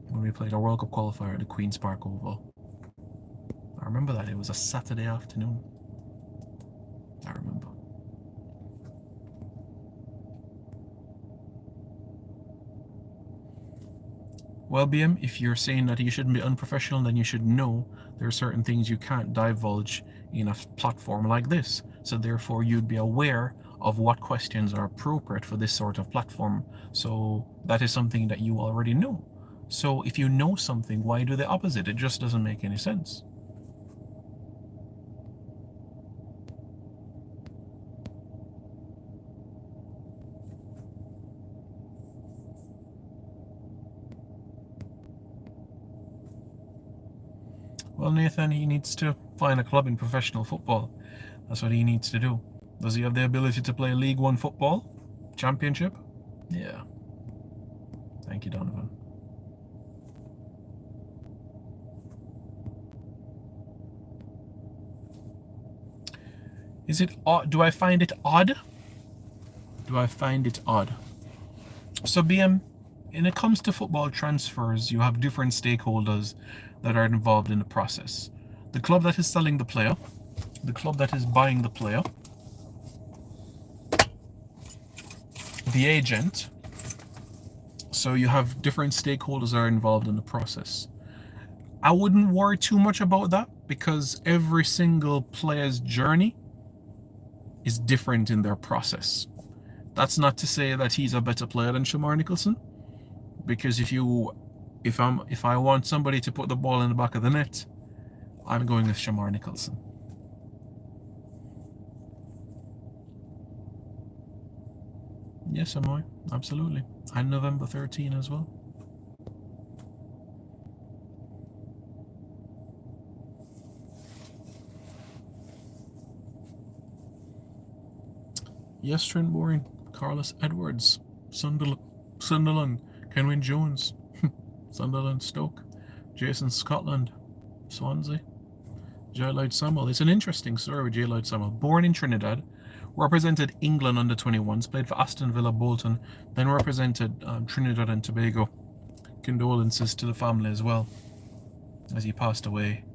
when we played a World Cup qualifier at the Queen's Park Oval. I remember that. It was a Saturday afternoon. I remember. Well, BM, if you're saying that you shouldn't be unprofessional, then you should know there are certain things you can't divulge in a platform like this. So therefore, you'd be aware of what questions are appropriate for this sort of platform. So that is something that you already know. So if you know something, why do the opposite? It just doesn't make any sense. Well, Nathan, he needs to find a club in professional football. That's what he needs to do. Does he have the ability to play League One football? Championship? Yeah. Thank you, Donovan. Is it odd? Do I find it odd? Do I find it odd? So, BM, when it comes to football transfers, you have different stakeholders that are involved in the process. The club that is selling the player, the club that is buying the player, the agent. So you have different stakeholders that are involved in the process. I wouldn't worry too much about that because every single player's journey is different in their process. That's not to say that he's a better player than Shamar Nicholson, because if I want somebody to put the ball in the back of the net, I'm going with Shamar Nicholson. Yes, am I? Absolutely. And November 13 as well. Yes, Trent Boring, Carlos Edwards, Sunderland, Kenwyn Jones, Sunderland, Stoke, Jason Scotland, Swansea, J. Lloyd Samuel. It's an interesting story with J. Lloyd Samuel. Born in Trinidad, represented England under 21s, played for Aston Villa, Bolton, then represented Trinidad and Tobago. Condolences to the family as well, as he passed away.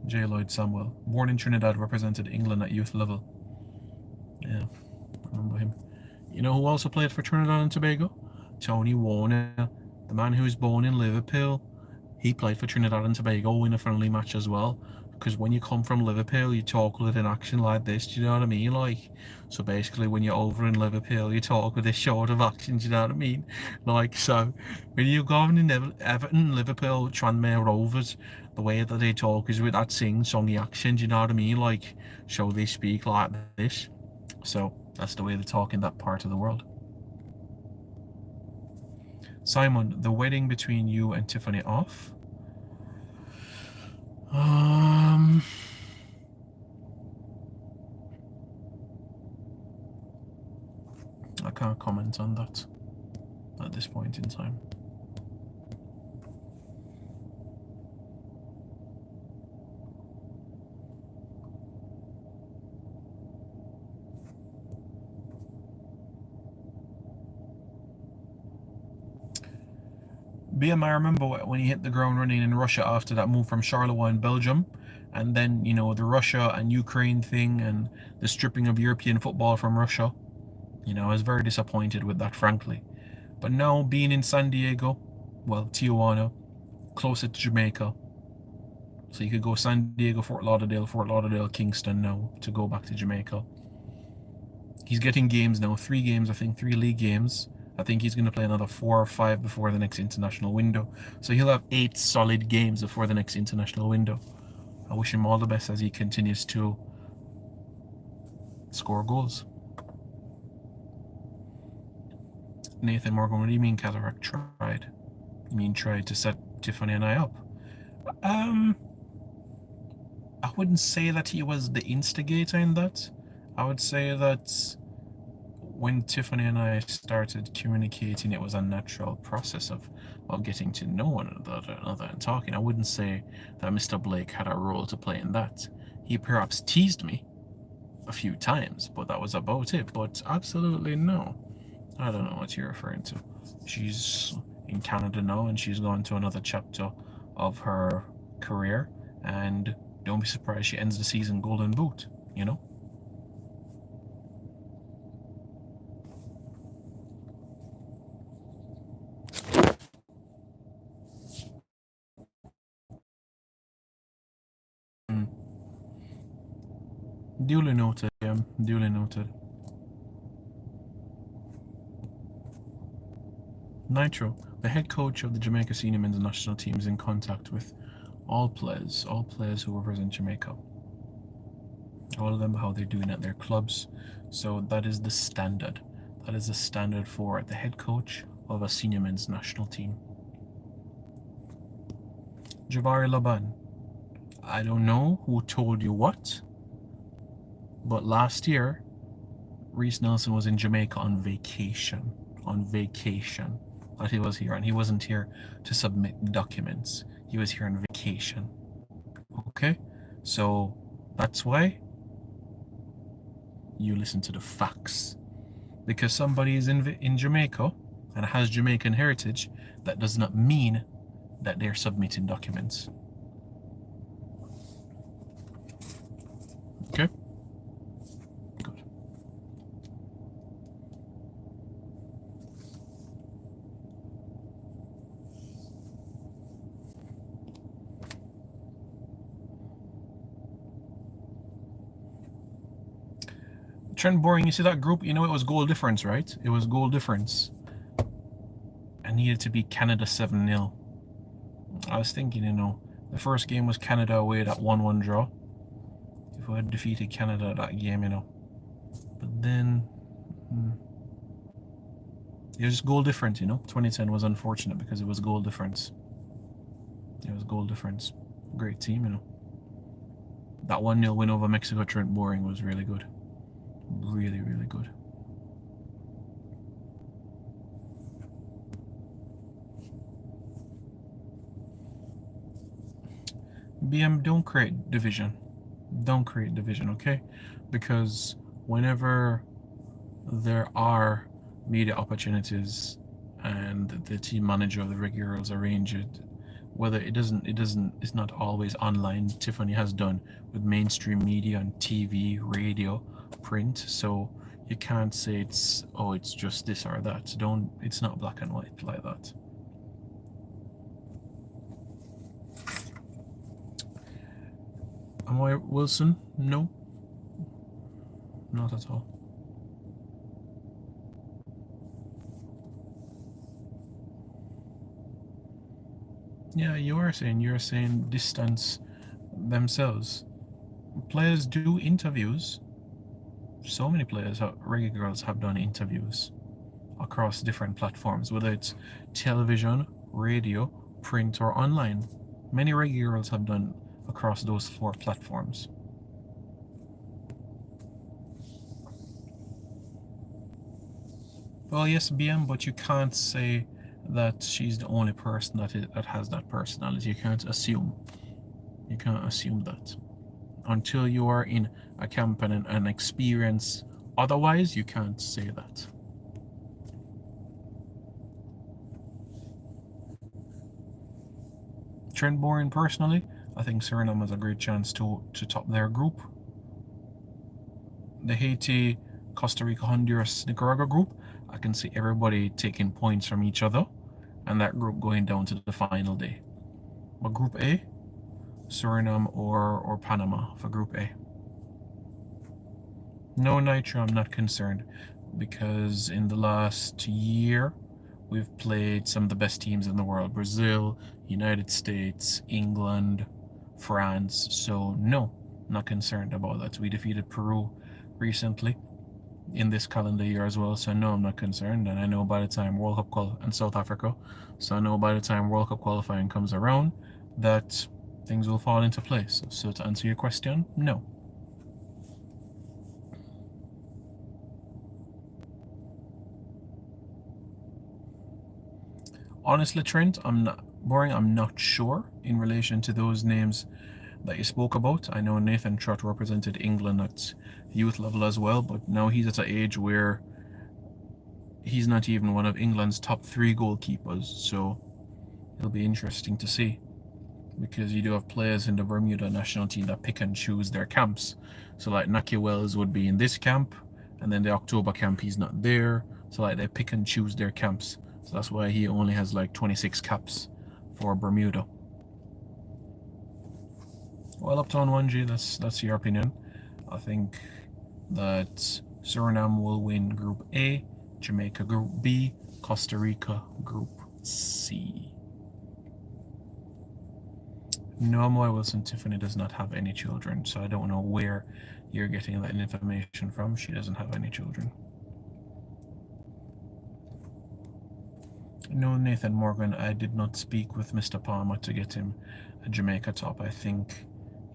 J. Lloyd Samuel, born in Trinidad, represented England at youth level. Yeah, I remember him. You know who also played for Trinidad and Tobago? Tony Warner, the man who was born in Liverpool. He played for Trinidad and Tobago in a friendly match as well. Because when you come from Liverpool, you talk with an accent like this, do you know what I mean? Like, so basically when you're over in Liverpool, you talk with this sort of accent, do you know what I mean? Like, so when you go in Everton, Liverpool, Tranmere Rovers, the way that they talk is with that sing-songy accent, do you know what I mean? Like, so they speak like this. So that's the way they talk in that part of the world. Simon, the wedding between you and Tiffany off? I can't comment on that at this point in time. BM, I remember when he hit the ground running in Russia after that move from Charleroi in Belgium, and then, you know, the Russia and Ukraine thing and the stripping of European football from Russia. You know, I was very disappointed with that, frankly. But now being in San Diego, well, Tijuana, closer to Jamaica, so you could go San Diego, Fort Lauderdale, Kingston now to go back to Jamaica. He's getting games now, 3 games, I think, 3 league games. I think he's going to play another 4 or 5 before the next international window. So he'll have 8 solid games before the next international window. I wish him all the best as he continues to score goals. Nathan Morgan, what do you mean Cataract tried? You mean tried to set Tiffany and I up? I wouldn't say that he was the instigator in that. I would say that when Tiffany and I started communicating, it was a natural process of getting to know one another and talking. I wouldn't say that Mr. Blake had a role to play in that. He perhaps teased me a few times, but that was about it. But absolutely no. I don't know what you're referring to. She's in Canada now and she's gone to another chapter of her career, and don't be surprised she ends the season golden boot, you know? Duly noted, duly noted. Nitro, the head coach of the Jamaica senior men's national team, is in contact with all players who represent Jamaica. All of them, how they're doing at their clubs. So that is the standard. That is the standard for the head coach of a senior men's national team. Javari Laban, I don't know who told you what, but last year, Reese Nelson was in Jamaica on vacation. That he was here, and he wasn't here to submit documents. He was here on vacation. Okay? So that's why you listen to the facts. Because somebody is in Jamaica and has Jamaican heritage, that does not mean that they're submitting documents. Okay? Good. Trent Boring, you see that group? You know, it was goal difference, right? It was goal difference. And needed to be Canada 7-0. I was thinking, you know, the first game was Canada away, that 1-1 draw. If we had defeated Canada that game, you know. But then it was goal difference, you know. 2010 was unfortunate because it was goal difference. It was goal difference. Great team, you know. That 1-0 win over Mexico, Trent Boring, was really good. Really, really good. BM, don't create division. Don't create division, okay? Because whenever there are media opportunities and the team manager of the Red Girls arrange it, whether it's not always online. Tiffany has done with mainstream media and TV, radio, print. So you can't say it's just this or that. It's not black and white like that. Am I Wilson? No. Not at all. Yeah, you're saying distance themselves. Players do interviews. So many players, Reggae Girls, have done interviews across different platforms, whether it's television, radio, print, or online. Many Reggae Girls have done across those 4 platforms. Well, yes, BM, but you can't say that she's the only person that has that personality. You can't assume. You can't assume that. Until you are in a campaign and experience otherwise, you can't say that. Trent Boring, personally, I think Suriname has a great chance to top their group. The Haiti, Costa Rica, Honduras, Nicaragua group, I can see everybody taking points from each other and that group going down to the final day. But Group A, Suriname or Panama for Group A. No, Nitro, I'm not concerned because in the last year we've played some of the best teams in the world: Brazil, United States, England, France. So no, not concerned about that. We defeated Peru recently in this calendar year as well, so no, I'm not concerned. And I know by the time World Cup and South Africa, so I know by the time World Cup qualifying comes around that things will fall into place. So to answer your question, no. Honestly, Trent, I'm not sure in relation to those names that you spoke about. I know Nathan Trott represented England at youth level as well, but now he's at an age where he's not even one of England's top 3 goalkeepers, so it'll be interesting to see, because you do have players in the Bermuda national team that pick and choose their camps. So like Naki Wells would be in this camp, and then the October camp he's not there, so like they pick and choose their camps. So that's why he only has like 26 caps for Bermuda. Well, Uptown 1G, that's your opinion. I think that Suriname will win Group A, Jamaica Group B, Costa Rica Group C. No, Moy Wilson Tiffany does not have any children, so I don't know where you're getting that information from. She doesn't have any children. No, Nathan Morgan, I did not speak with Mr. Palmer to get him a Jamaica top. I think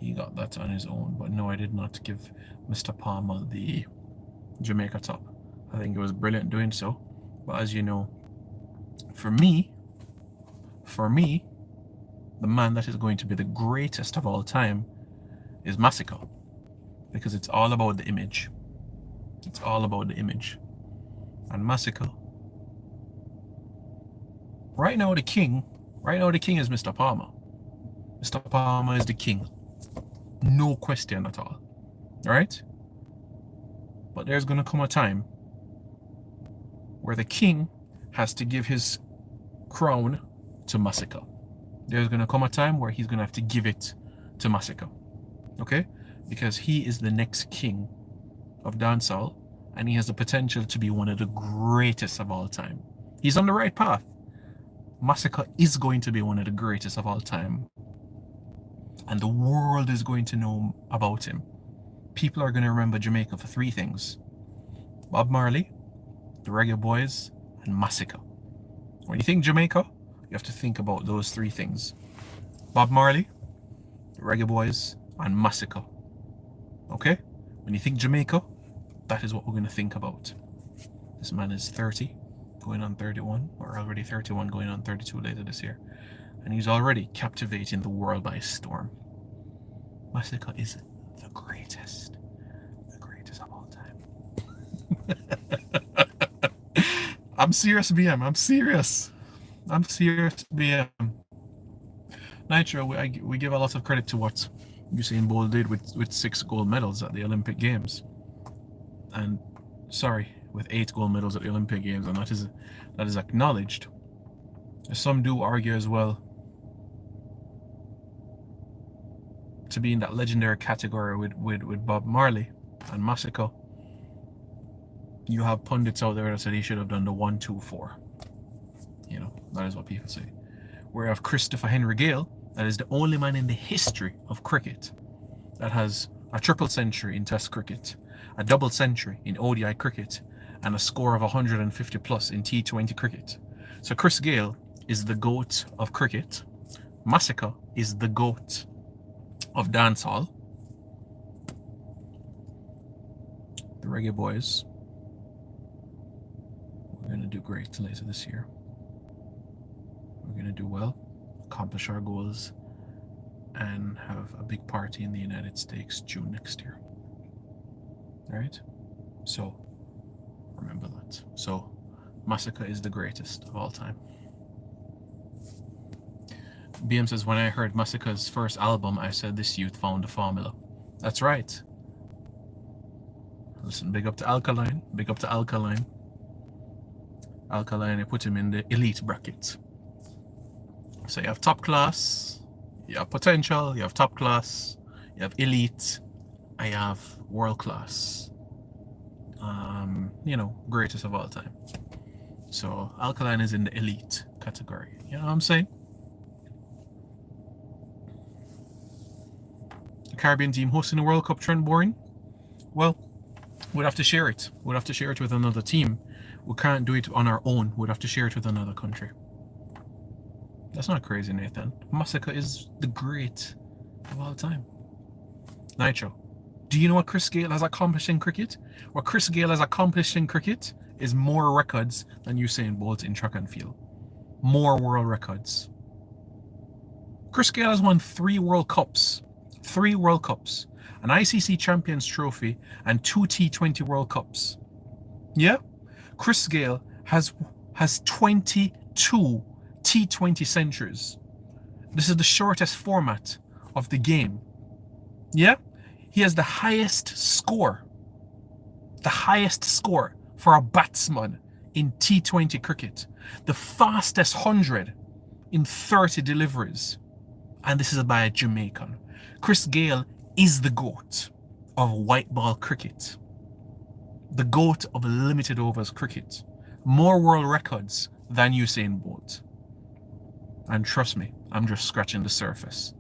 he got that on his own, but no, I did not give Mr. Palmer the Jamaica top. I think it was brilliant doing so, but as you know, for me, the man that is going to be the greatest of all time is Massacre, because it's all about the image. It's all about the image. And Massacre, right now the king is Mr. Palmer. Mr. Palmer is the king. No question at all. Right? But there's going to come a time where the king has to give his crown to Massacre. There's going to come a time where he's going to have to give it to Massacre. Okay? Because he is the next king of dancehall, and he has the potential to be one of the greatest of all time. He's on the right path. Massacre is going to be one of the greatest of all time. And the world is going to know about him. People are going to remember Jamaica for three things: Bob Marley, the Reggae Boys, and Massacre. When you think Jamaica, you have to think about those three things: Bob Marley, the Reggae Boys, and Massacre. Okay? When you think Jamaica, that is what we're going to think about. This man is 30, going on 31, or already 31, going on 32 later this year. And he's already captivating the world by storm. Massacre is the greatest of all time. I'm serious, BM. I'm serious, BM. Nitro, we give a lot of credit to what Usain Bolt did with 6 gold medals at the Olympic Games. And with 8 gold medals at the Olympic Games, and that is acknowledged. Some do argue as well to be in that legendary category with Bob Marley and Massacre. You have pundits out there that said he should have done the 1, 2, 4. You know, that is what people say. We have Christopher Henry Gale, that is the only man in the history of cricket that has a triple century in Test cricket, a double century in ODI cricket, and a score of 150 plus in T20 cricket. So Chris Gale is the GOAT of cricket. Massacre is the GOAT of dancehall. The Reggae Boys, we're going to do great later this year. We're going to do well, accomplish our goals, and have a big party in the United States June next year. Alright? So, remember that. So, Massacre is the greatest of all time. BM says, when I heard Massacre's first album, I said this youth found the formula. That's right. Listen, big up to Alkaline. Big up to Alkaline. Alkaline, I put him in the elite bracket. So you have top class, you have potential, you have top class, you have elite, and you have world class. You know, greatest of all time. So Alkaline is in the elite category. You know what I'm saying? The Caribbean team hosting the World Cup trend boring? Well, we'd have to share it. We'd have to share it with another team. We can't do it on our own. We'd have to share it with another country. That's not crazy, Nathan. Massacre is the great of all time. Nitro, do you know what Chris Gale has accomplished in cricket? What Chris Gale has accomplished in cricket is more records than Usain Bolt in track and field. More world records. Chris Gale has won 3 World Cups. 3 World Cups. An ICC Champions Trophy and 2 T20 World Cups. Yeah? Chris Gale has 22 T20 centuries. This is the shortest format of the game. Yeah? He has the highest score. The highest score for a batsman in T20 cricket. The fastest 100 in 30 deliveries. And this is by a Jamaican. Chris Gale is the GOAT of white ball cricket. The GOAT of limited overs cricket. More world records than Usain Bolt. And trust me, I'm just scratching the surface.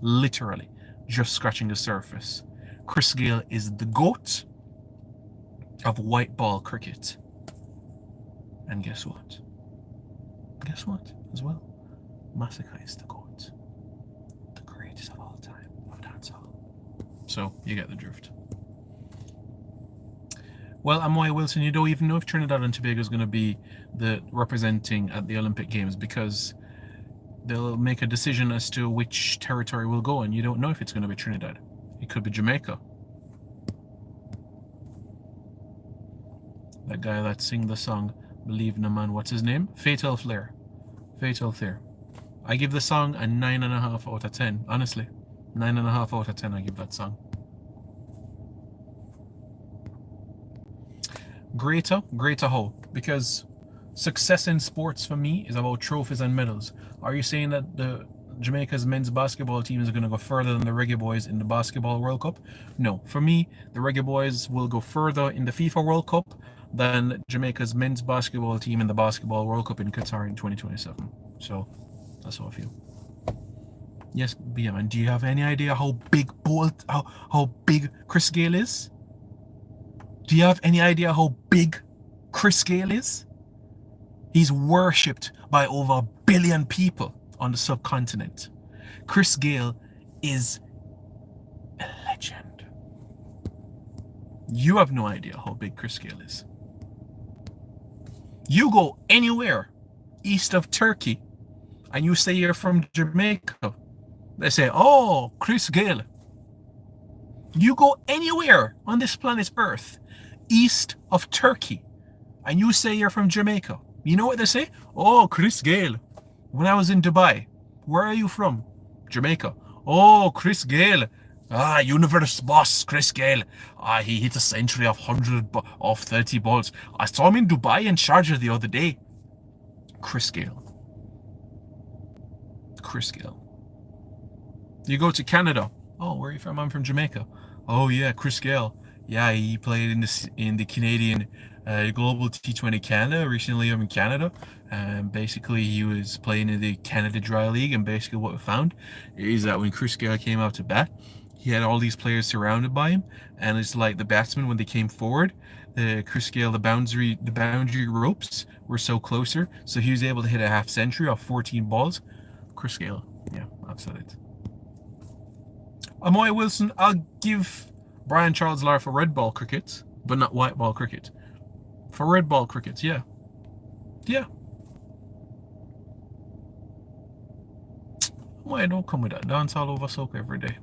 Literally, just scratching the surface. Chris Gayle is the GOAT of white ball cricket. And guess what? Guess what as well? Massacre is the GOAT. The greatest of all time of dancehall. So, you get the drift. Well, Amoy Wilson, you don't even know if Trinidad and Tobago is going to be the representing at the Olympic Games, because they'll make a decision as to which territory will go, and you don't know if it's going to be Trinidad. It could be Jamaica. That guy that sing the song Believe in a Man, what's his name? Fatal Flare. Fatal Flare. I give the song a 9.5 out of 10. Honestly, 9.5 out of 10 I give that song. Greater how? Because success in sports for me is about trophies and medals. Are you saying that the Jamaica's men's basketball team is going to go further than the Reggae Boys in the Basketball World Cup? No. For me, the Reggae Boys will go further in the FIFA World Cup than Jamaica's men's basketball team in the Basketball World Cup in Qatar in 2027. So, that's how I feel. Yes, BM, and do you have any idea how big Chris Gayle is? Do you have any idea how big Chris Gayle is? He's worshipped by over 1 billion people on the subcontinent. Chris Gayle is a legend. You have no idea how big Chris Gayle is. You go anywhere east of Turkey and you say you're from Jamaica, they say, oh, Chris Gayle. You go anywhere on this planet Earth east of Turkey and you say you're from Jamaica, you know what they say? Oh, Chris Gayle. When I was in Dubai, where are you from? Jamaica. Oh, Chris Gayle. Universe boss, Chris Gayle. He hit a century of 30 balls. I saw him in Dubai and Sharjah the other day. Chris Gayle. Chris Gayle. You go to Canada. Oh, where are you from? I'm from Jamaica. Oh yeah, Chris Gayle. Yeah, he played in the Canadian Global T20 Canada. Recently, I'm in Canada. Basically, he was playing in the Canada Dry League, and basically what we found is that when Chris Gayle came out to bat, he had all these players surrounded by him, and it's like the batsmen, when they came forward, Chris Gayle, the boundary ropes were so closer, so he was able to hit a half century off 14 balls. Chris Gayle, yeah, I've said it. Amoy Wilson, I'll give Brian Charles Lar for red ball cricket, but not white ball cricket. For red ball cricket, yeah. Yeah. Why don't come with that? Dance all over soca every day.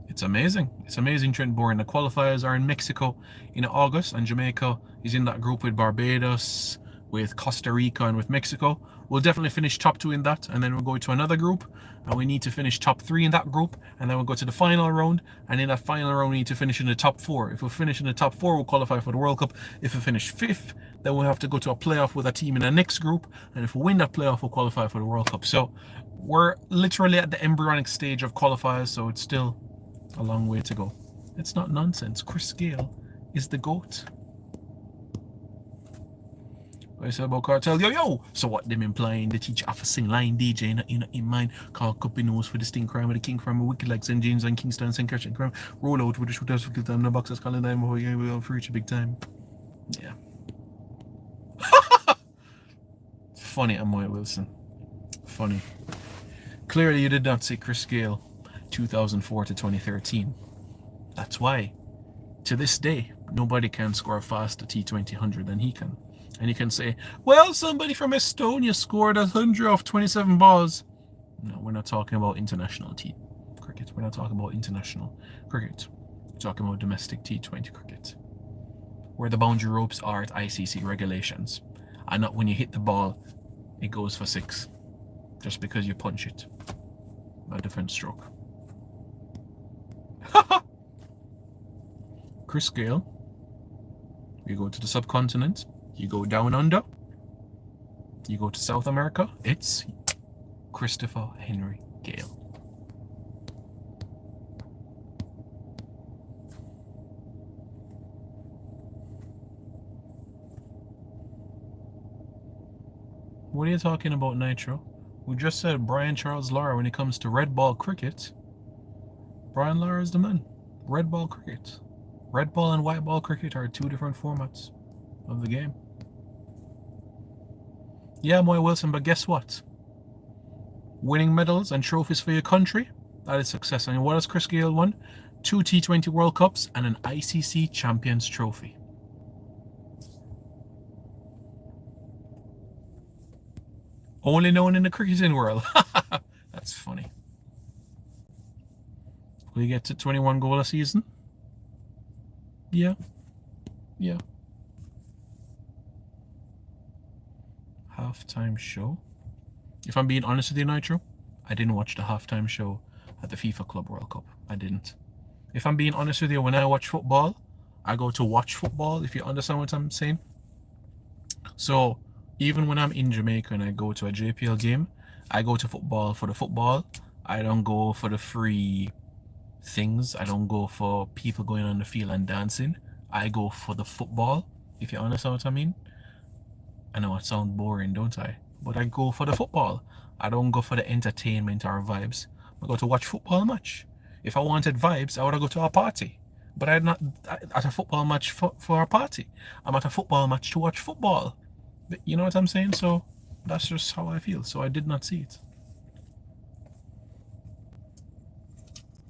It's amazing. It's amazing, Trent Bourne. The qualifiers are in Mexico in August, and Jamaica is in that group with Barbados, with Costa Rica, and with Mexico. We'll definitely finish top 2 in that, and then we'll go to another group, and we need to finish top 3 in that group, and then we'll go to the final round, and in that final round we need to finish in the top 4. If we finish in the top 4, we'll qualify for the World Cup. If we finish 5th, then we'll have to go to a playoff with a team in the next group, and if we win that playoff, we'll qualify for the World Cup. So we're literally at the embryonic stage of qualifiers, so it's still a long way to go. It's not nonsense. Chris Gayle is the GOAT. I said about cartel, yo. So what them implying? They teach half a sing line DJ in mind. Call cuppy nose for the sting crime of the king crime, wicked like St. James and Kingston, St. Christian crime. Roll out with the shooters for kill time, the boxers calling time before you will reach a big time. Yeah. Funny, Amoy Wilson. Funny. Clearly you did not see Chris Gayle 2004 to 2013. That's why, to this day, nobody can score faster T20 100 than he can. And you can say, well, somebody from Estonia scored 100 off 27 balls. No, we're not talking about international cricket. We're not talking about international cricket. We're talking about domestic T20 cricket, where the boundary ropes are at ICC regulations, and not when you hit the ball, it goes for 6, just because you punch it. A different stroke. Chris Gayle. You go to the subcontinent. You go down under. You go to South America. It's Christopher Henry Gayle. What are you talking about, Nitro? We just said Brian Charles Lara when it comes to red ball cricket. Brian Lara is the man. Red ball cricket. Red ball and white ball cricket are two different formats of the game. Yeah, Moy Wilson, but guess what? Winning medals and trophies for your country, that is success. And what has Chris Gayle won? 2 T20 World Cups and an ICC Champions Trophy. Only known in the cricketing world. That's funny. Will you get to 21 goal a season? Yeah. Yeah. Halftime show. If I'm being honest with you, Nitro, I didn't watch the halftime show at the FIFA Club World Cup. I didn't. If I'm being honest with you, when I watch football, I go to watch football, if you understand what I'm saying. So, even when I'm in Jamaica and I go to a JPL game, I go to football for the football. I don't go for the free things. I don't go for people going on the field and dancing. I go for the football, if you understand what I mean. I know it sounds boring, don't I? But I go for the football. I don't go for the entertainment or vibes. I go to watch football match. If I wanted vibes, I would go to a party. But I'm not at a football match for a party. I'm at a football match to watch football. You know what I'm saying? So that's just how I feel. So I did not see it.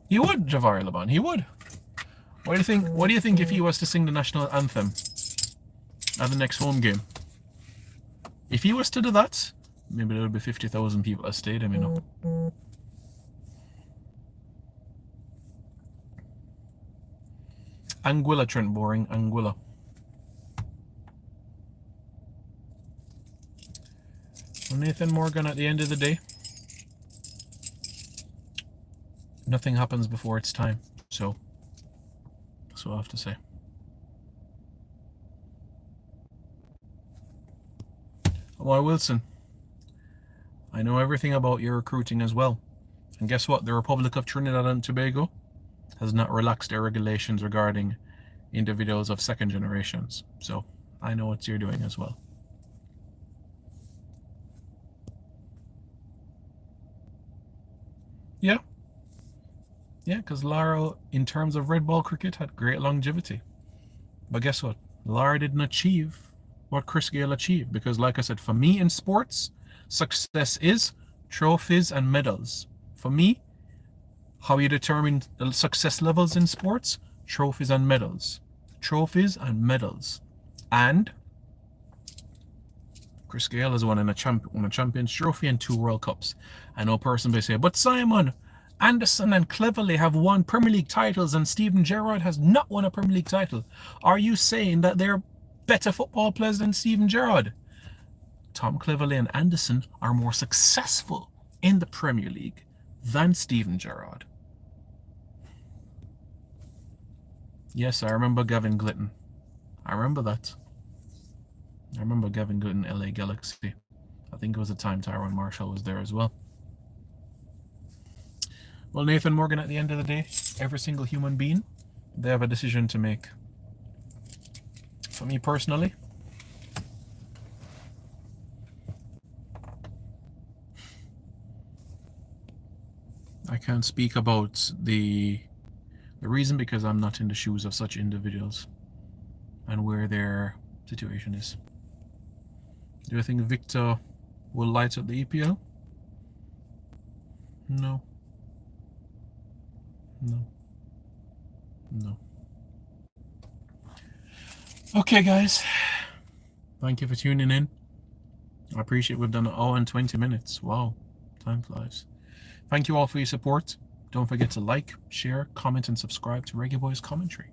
He would, Javari Laban. He would. What do you think? What do you think if he was to sing the national anthem at the next home game? If he was to do that, maybe there would be 50,000 people at stadium, you know. Anguilla, Trent Boring, Anguilla. Well, Nathan Morgan, at the end of the day, nothing happens before its time. So, that's what I have to say. Well, Wilson, I know everything about your recruiting as well. And guess what? The Republic of Trinidad and Tobago has not relaxed their regulations regarding individuals of second generations. So I know what you're doing as well. Yeah. Yeah, because Lara, in terms of red ball cricket, had great longevity. But guess what? Lara didn't achieve what Chris Gayle achieved. Because like I said, for me in sports, success is trophies and medals. For me, how you determine the success levels in sports, trophies and medals. Trophies and medals. And Chris Gayle has won a Champions Trophy and 2 World Cups. I know a person may say, but Simon, Anderson and Cleverley have won Premier League titles and Steven Gerrard has not won a Premier League title. Are you saying that they're better football players than Steven Gerrard? Tom Cleverley and Anderson are more successful in the Premier League than Steven Gerrard. Yes, I remember Gavin Glitton. I remember that. I remember Gavin Glitton, LA Galaxy. I think it was the time Tyrone Marshall was there as well. Well, Nathan Morgan, at the end of the day, every single human being, they have a decision to make. For me personally, I can't speak about the reason because I'm not in the shoes of such individuals and where their situation is. Do I think Victor will light up the EPL? No. No. No. Okay, guys. Thank you for tuning in. I appreciate we've done an hour and 20 minutes. Wow. Time flies. Thank you all for your support. Don't forget to like, share, comment, and subscribe to Reggae Boys Commentary.